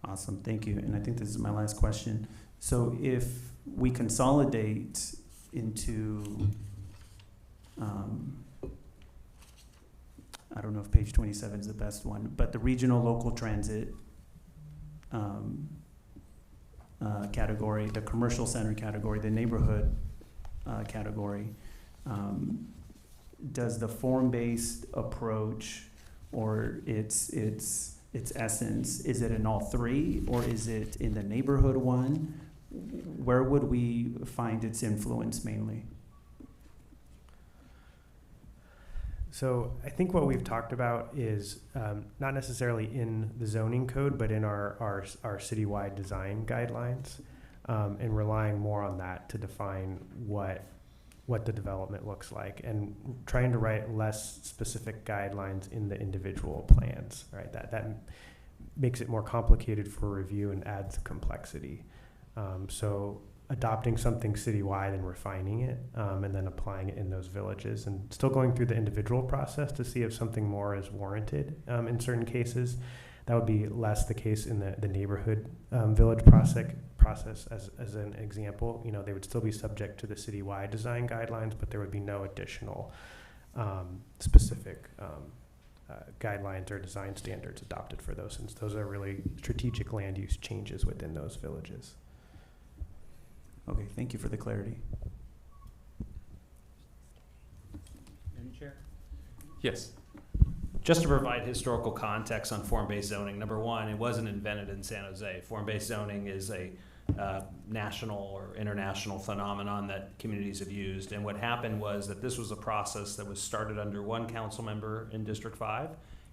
Awesome, thank you. And I think this is my last question. So if we consolidate into, I don't know if page 27 is the best one, but the regional local transit category, the commercial center category, the neighborhood category, does the form-based approach or its essence, is it in all three or is it in the neighborhood one? Where would we find its influence mainly? So I think what we've talked about is not necessarily in the zoning code, but in our citywide design guidelines, and relying more on that to define what what the development looks like, and trying to write less specific guidelines in the individual plans, right? That makes it more complicated for review and adds complexity. So adopting something citywide and refining it, and then applying it in those villages, and still going through the individual process to see if something more is warranted in certain cases. That would be less the case in the neighborhood village process as an example. You know, they would still be subject to the citywide design guidelines, but there would be no additional specific guidelines or design standards adopted for those, since those are really strategic land use changes within those villages. Okay, thank you for the clarity. Chair? Yes. Just to provide historical context on form-based zoning, number one, it wasn't invented in San Jose. Form-based zoning is a national or international phenomenon that communities have used. And what happened was that this was a process that was started under one council member in District 5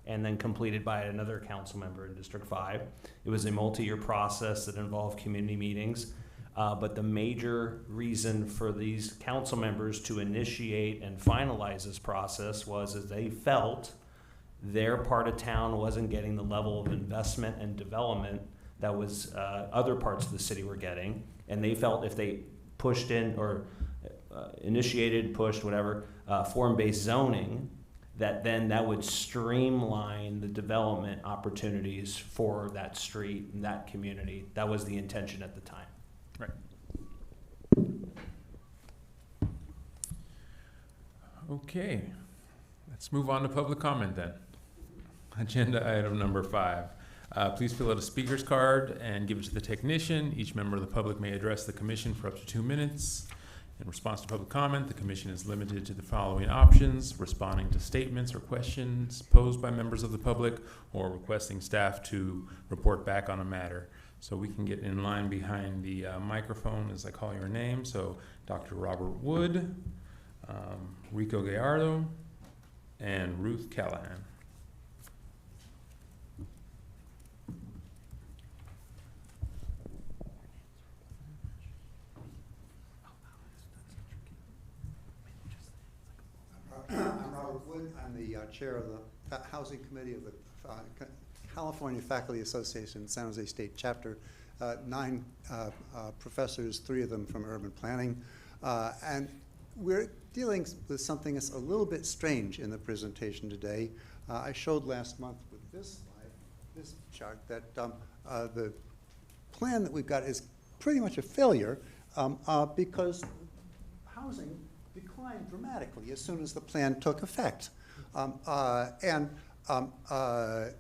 and then completed by another council member in District 5. It was a multi-year process that involved community meetings. But the major reason for these council members to initiate and finalize this process was that they felt their part of town wasn't getting the level of investment and development that was other parts of the city were getting. And they felt if they pushed in or initiated, pushed, whatever, form-based zoning, that would streamline the development opportunities for that street and that community. That was the intention at the time. Right. Okay, let's move on to public comment then. Agenda item number 5. Please fill out a speaker's card and give it to the technician. Each member of the public may address the commission for up to 2 minutes. In response to public comment, the commission is limited to the following options: responding to statements or questions posed by members of the public, or requesting staff to report back on a matter. So we can get in line behind the microphone as I call your name. So Dr. Robert Wood, Rico Gallardo, and Ruth Callahan. I'm Robert Wood. I'm the chair of the Housing Committee of the California Faculty Association, San Jose State Chapter. 9 professors, 3 of them from urban planning. And we're dealing with something that's a little bit strange in the presentation today. I showed last month with this slide, this chart, that the plan that we've got is pretty much a failure because housing declined dramatically as soon as the plan took effect.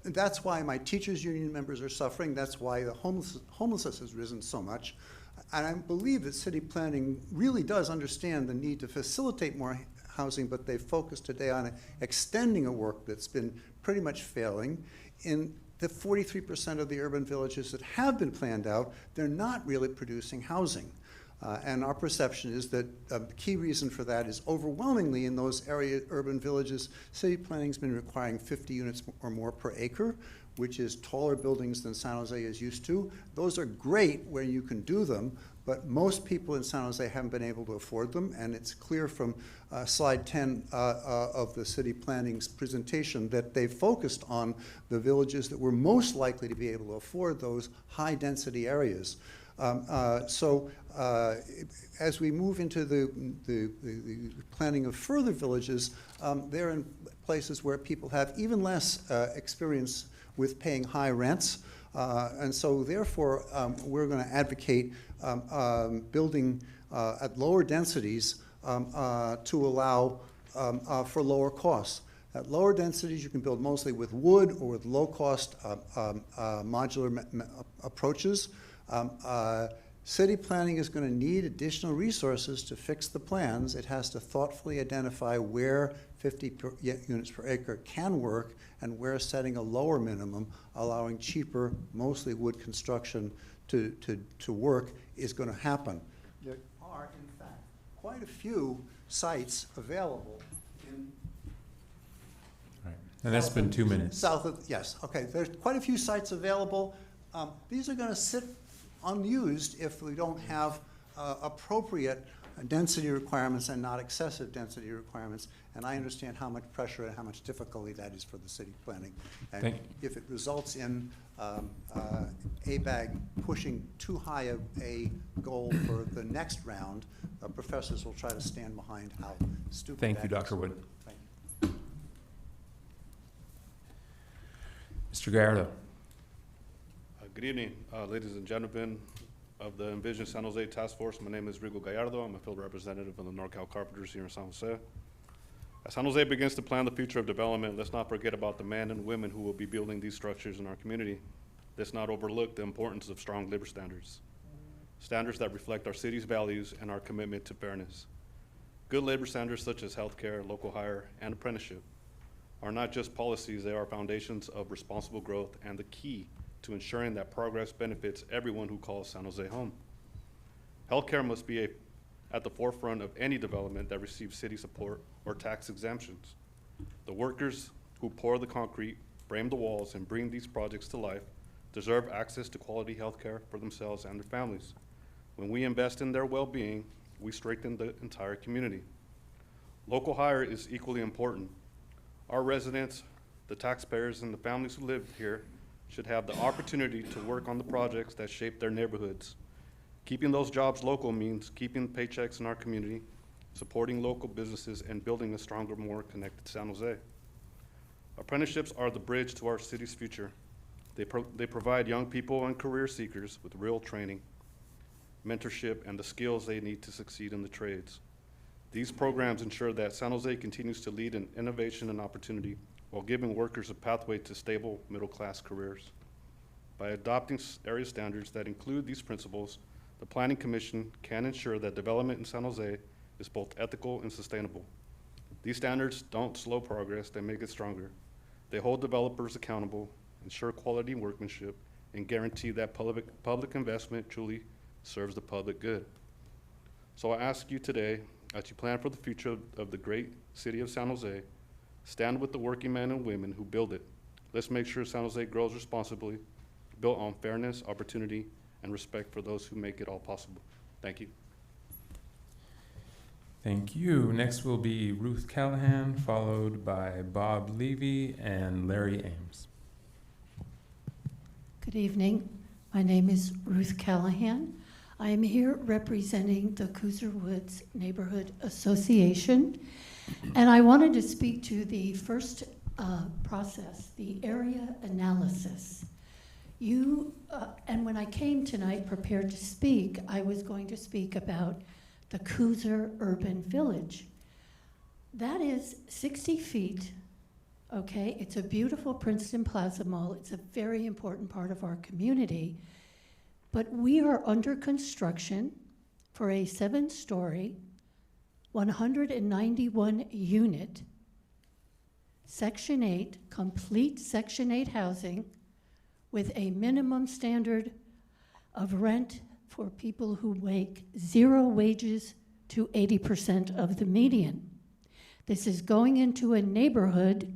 That's why my teachers union members are suffering. That's why the homelessness has risen so much. And I believe that city planning really does understand the need to facilitate more housing, but they've focused today on extending a work that's been pretty much failing. In the 43% of the urban villages that have been planned out, they're not really producing housing. And our perception is that the key reason for that is overwhelmingly in those urban villages, city planning has been requiring 50 units or more per acre, which is taller buildings than San Jose is used to. Those are great where you can do them, but most people in San Jose haven't been able to afford them, and it's clear from slide 10 of the city planning's presentation that they focused on the villages that were most likely to be able to afford those high-density areas. As we move into the planning of further villages, they're in places where people have even less experience with paying high rents. And so therefore, we're going to advocate building at lower densities to allow for lower costs. At lower densities, you can build mostly with wood or with low-cost modular approaches. City planning is going to need additional resources to fix the plans. It has to thoughtfully identify where 50 units per acre can work and where setting a lower minimum, allowing cheaper, mostly wood construction to work, is going to happen. There are, in fact, quite a few sites available in And that's been 2 minutes. south of, yes, okay. There's quite a few sites available. These are going to sit unused if we don't have appropriate density requirements and not excessive density requirements. And I understand how much pressure and how much difficulty that is for the city planning. And if it results in ABAG pushing too high a goal for the next round, professors will try to stand behind how stupid Thank that you, is. Dr. Wood. Thank you. Mr. Gallardo. Good evening, ladies and gentlemen of the Envision San Jose Task Force. My name is Rigo Gallardo. I'm a field representative of the NorCal Carpenters here in San Jose. As San Jose begins to plan the future of development, let's not forget about the men and women who will be building these structures in our community. Let's not overlook the importance of strong labor standards, standards that reflect our city's values and our commitment to fairness. Good labor standards such as healthcare, local hire, and apprenticeship are not just policies, they are foundations of responsible growth and the key to ensuring that progress benefits everyone who calls San Jose home. Healthcare must be at the forefront of any development that receives city support or tax exemptions. The workers who pour the concrete, frame the walls, and bring these projects to life deserve access to quality healthcare for themselves and their families. When we invest in their well-being, we strengthen the entire community. Local hire is equally important. Our residents, the taxpayers, and the families who live here should have the opportunity to work on the projects that shape their neighborhoods. Keeping those jobs local means keeping paychecks in our community, supporting local businesses, and building a stronger, more connected San Jose. Apprenticeships are the bridge to our city's future. They provide young people and career seekers with real training, mentorship, and the skills they need to succeed in the trades. These programs ensure that San Jose continues to lead in innovation and opportunity while giving workers a pathway to stable middle-class careers. By adopting area standards that include these principles, the Planning Commission can ensure that development in San Jose is both ethical and sustainable. These standards don't slow progress, they make it stronger. They hold developers accountable, ensure quality workmanship, and guarantee that public investment truly serves the public good. So I ask you today, as you plan for the future of the great city of San Jose, stand with the working men and women who build it. Let's make sure San Jose grows responsibly, built on fairness, opportunity, and respect for those who make it all possible. Thank you. Thank you. Next will be Ruth Callahan, followed by Bob Levy and Larry Ames. Good evening. My name is Ruth Callahan. I am here representing the Cooser Woods Neighborhood Association, and I wanted to speak to the first process, the area analysis. And when I came tonight prepared to speak, I was going to speak about the Cooser Urban Village. That is 60 feet, okay? It's a beautiful Princeton Plaza Mall. It's a very important part of our community. But we are under construction for a 7-story, 191 unit, Section 8, complete Section 8 housing with a minimum standard of rent for people who make 0 wages to 80% of the median. This is going into a neighborhood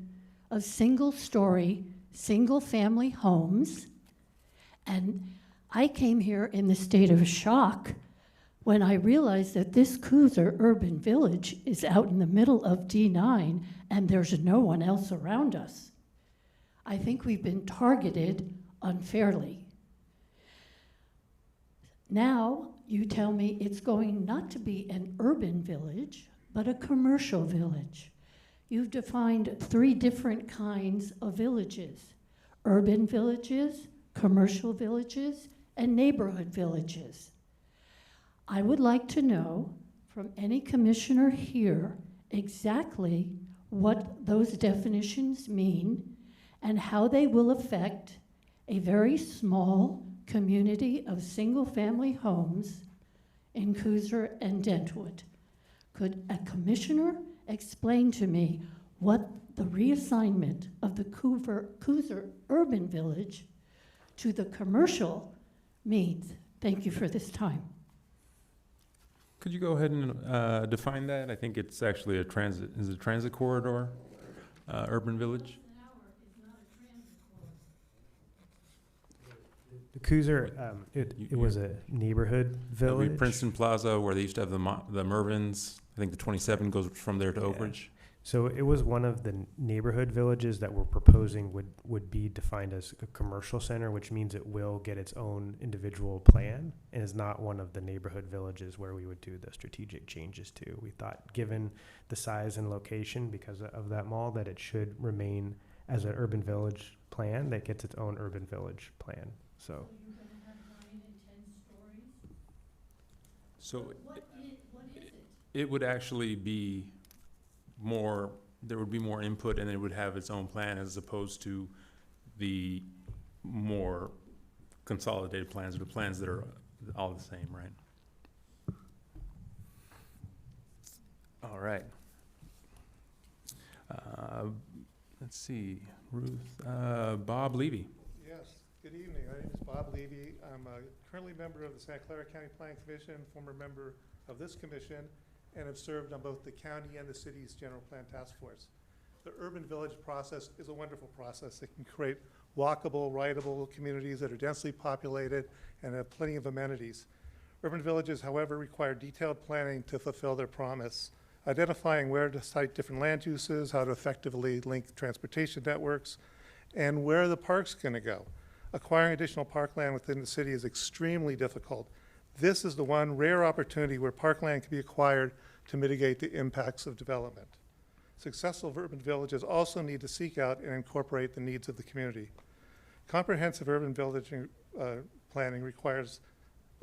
of single-story, single-family homes, and I came here in the state of shock when I realized that this Cooser Urban Village is out in the middle of D9 and there's no one else around us. I think we've been targeted unfairly. Now you tell me it's going not to be an urban village, but a commercial village. You've defined 3 different kinds of villages: urban villages, commercial villages, and neighborhood villages. I would like to know from any commissioner here exactly what those definitions mean and how they will affect a very small community of single-family homes in Cooser and Dentwood. Could a commissioner explain to me what the reassignment of the Cooser Urban Village to the commercial means? Thank you for this time. Could you go ahead and define that? I think it's actually a transit corridor, urban village? The Cruiser, it was a neighborhood That'll be village. Princeton Plaza, where they used to have the Mervins. I think the 27 goes from there to Oak Yeah. Ridge. So it was one of the neighborhood villages that we're proposing would be defined as a commercial center, which means it will get its own individual plan and is not one of the neighborhood villages where we would do the strategic changes to. We thought, given the size and location because of that mall, that it should remain as an urban village plan that gets its own urban village plan. So You're gonna have 9 and 10 stories? So What is it? it would actually be more, there would be more input and it would have its own plan as opposed to the more consolidated plans, or the plans that are all the same, right? All right. Let's see, Ruth, Bob Levy. Yes, good evening. My name is Bob Levy. I'm currently a member of the Santa Clara County Planning Commission, former member of this commission, and have served on both the county and the city's general plan task force. The urban village process is a wonderful process. It can create walkable, rideable communities that are densely populated and have plenty of amenities. Urban villages, however, require detailed planning to fulfill their promise, identifying where to site different land uses, how to effectively link transportation networks, and where the park's gonna go. Acquiring additional parkland within the city is extremely difficult. This is the one rare opportunity where parkland can be acquired to mitigate the impacts of development. Successful urban villages also need to seek out and incorporate the needs of the community. Comprehensive urban village planning requires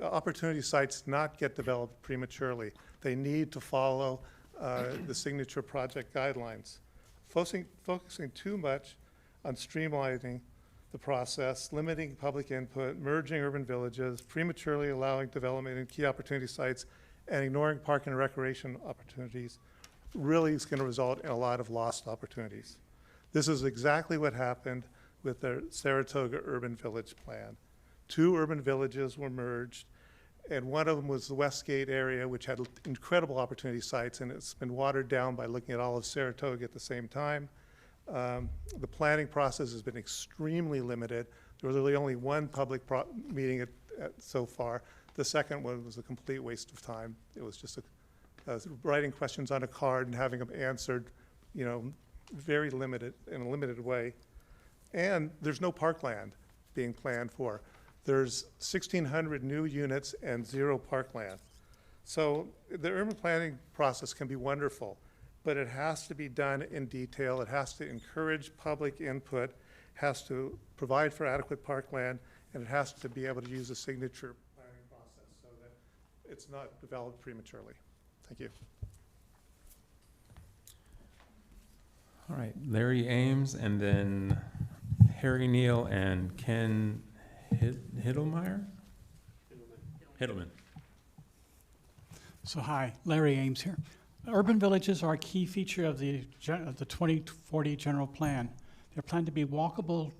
opportunity sites not get developed prematurely. They need to follow the signature project guidelines. Focusing too much on streamlining the process, limiting public input, merging urban villages, prematurely allowing development in key opportunity sites, and ignoring park and recreation opportunities really is going to result in a lot of lost opportunities. This is exactly what happened with the Saratoga Urban Village Plan. 2 urban villages were merged, and one of them was the Westgate area, which had incredible opportunity sites, and it's been watered down by looking at all of Saratoga at the same time. The planning process has been extremely limited. There was really only one public meeting so far. The second one was a complete waste of time. It was just writing questions on a card and having them answered, very limited, in a limited way. And there's no parkland being planned for. There's 1,600 new units and 0 parkland. So the urban planning process can be wonderful, but it has to be done in detail. It has to encourage public input, has to provide for adequate parkland, and it has to be able to use a signature planning process so that it's not developed prematurely. Thank you. All right, Larry Ames, and then Harry Neal and Ken Hiddlemeyer? Hiddleman. So hi, Larry Ames here. Urban villages are a key feature of the 2040 general plan. They're planned to be walkable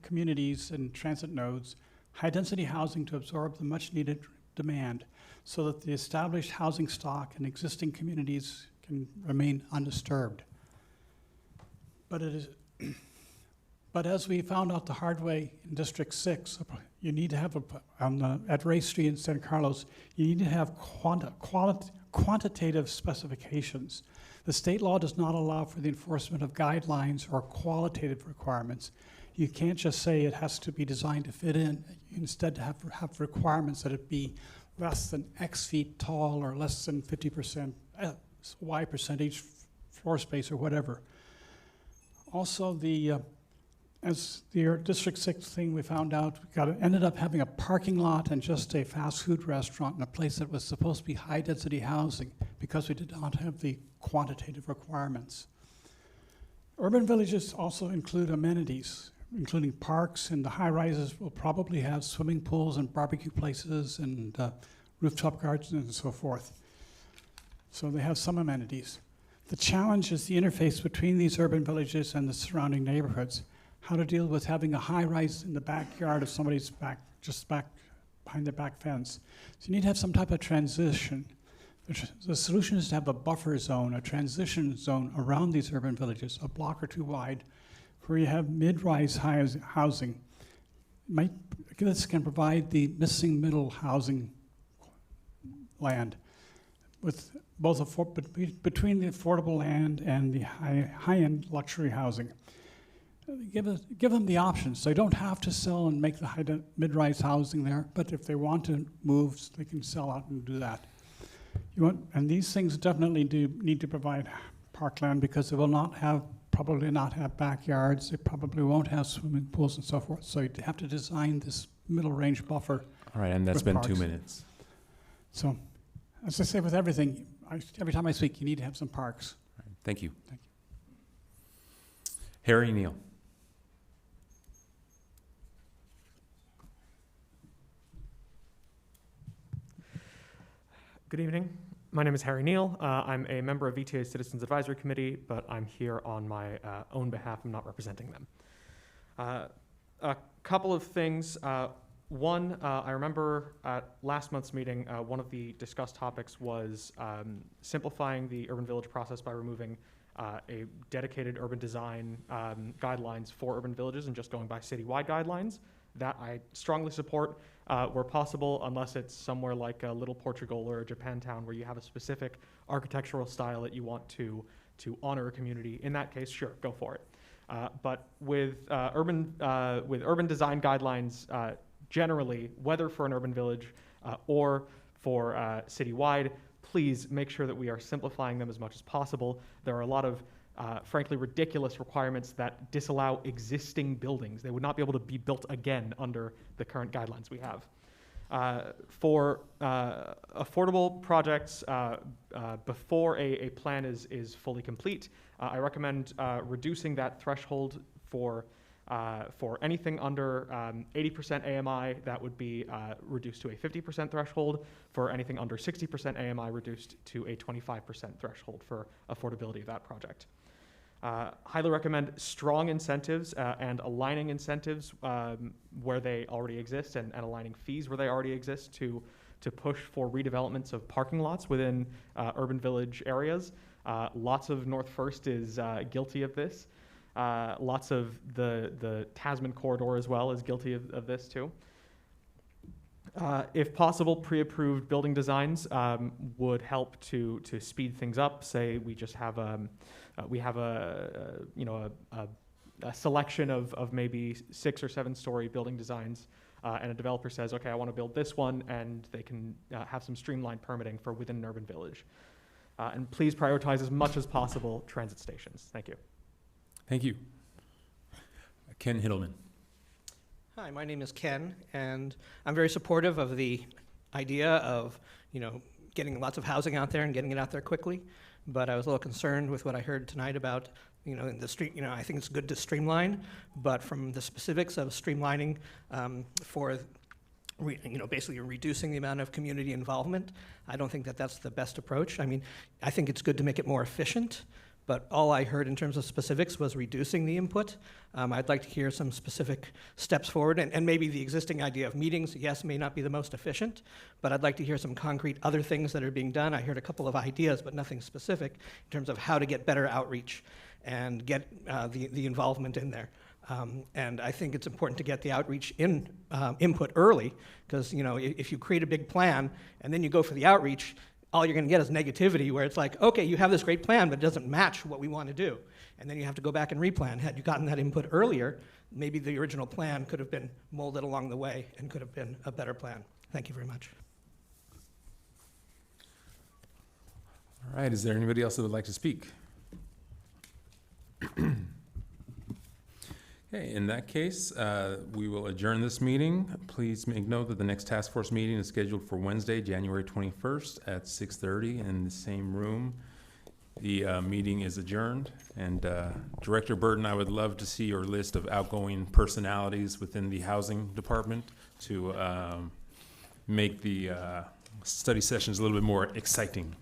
communities and transit nodes, high-density housing to absorb the much-needed demand so that the established housing stock and existing communities can remain undisturbed. But as we found out the hard way in District 6, you need to have, at Ray Street in San Carlos, you need to have quantitative specifications. The state law does not allow for the enforcement of guidelines or qualitative requirements. You can't just say it has to be designed to fit in. You instead have requirements that it be less than X feet tall or less than 50%, Y percentage floor space or whatever. Also, as the District 6 thing we found out, ended up having a parking lot and just a fast food restaurant in a place that was supposed to be high-density housing because we did not have the quantitative requirements. Urban villages also include amenities, including parks, and the high-rises will probably have swimming pools and barbecue places and rooftop gardens and so forth. So they have some amenities. The challenge is the interface between these urban villages and the surrounding neighborhoods. How to deal with having a high-rise in the backyard of somebody's just back behind their back fence. So you need to have some type of transition. The solution is to have a buffer zone, a transition zone around these urban villages, a block or 2 wide, where you have mid-rise housing. this can provide the missing middle housing land with both between the affordable land and the high-end luxury housing. Give them the options. They don't have to sell and make the mid-rise housing there, but if they want to move, they can sell out and do that. And these things definitely do need to provide parkland because they will probably not have backyards. They probably won't have swimming pools and so forth. So you have to design this middle range buffer. All right, and that's been parks. 2 minutes. So, as I say with everything, every time I speak, you need to have some parks. All right, thank you. Thank you. Harry Neal. Good evening. My name is Harry Neal. I'm a member of VTA's Citizens Advisory Committee, but I'm here on my own behalf. I'm not representing them. A couple of things. One, I remember at last month's meeting, one of the discussed topics was simplifying the urban village process by removing a dedicated urban design guidelines for urban villages and just going by citywide guidelines. That I strongly support where possible, unless it's somewhere like a Little Portugal or a Japantown where you have a specific architectural style that you want to honor a community. In that case, sure, go for it. But with urban design guidelines, generally, whether for an urban village or for citywide, please make sure that we are simplifying them as much as possible. There are a lot of frankly ridiculous requirements that disallow existing buildings. They would not be able to be built again under the current guidelines we have. For affordable projects, before a plan is fully complete, I recommend reducing that threshold for anything under 80% AMI. That would be reduced to a 50% threshold. For anything under 60% AMI, reduced to a 25% threshold for affordability of that project. Highly recommend strong incentives and aligning incentives where they already exist and aligning fees where they already exist to push for redevelopments of parking lots within urban village areas. Lots of North First is guilty of this. Lots of the Tasman corridor as well is guilty of this too. If possible, pre-approved building designs would help to speed things up. Say we just have a selection of maybe 6 or 7 story building designs, and a developer says, okay, I want to build this one, and they can have some streamlined permitting for within an urban village. And please prioritize as much as possible transit stations. Thank you. Thank you. Ken Hiddleman. Hi, my name is Ken, and I'm very supportive of the idea of, getting lots of housing out there and getting it out there quickly. But I was a little concerned with what I heard tonight about, in the street. I think it's good to streamline, but from the specifics of streamlining for, basically reducing the amount of community involvement, I don't think that that's the best approach. I mean, I think it's good to make it more efficient. But all I heard in terms of specifics was reducing the input. I'd like to hear some specific steps forward, and maybe the existing idea of meetings, yes, may not be the most efficient, but I'd like to hear some concrete other things that are being done. I heard a couple of ideas, but nothing specific in terms of how to get better outreach and get the involvement in there. And I think it's important to get the outreach input early, because if you create a big plan and then you go for the outreach, all you're going to get is negativity, where it's like, okay, you have this great plan, but it doesn't match what we want to do. And then you have to go back and replan. Had you gotten that input earlier, maybe the original plan could have been molded along the way and could have been a better plan. Thank you very much. All right, is there anybody else that would like to speak? Okay, in that case, we will adjourn this meeting. Please make note that the next task force meeting is scheduled for Wednesday, January 21st at 6:30 in the same room. The meeting is adjourned. And Director Burton, I would love to see your list of outgoing personalities within the housing department to make the study sessions a little bit more exciting.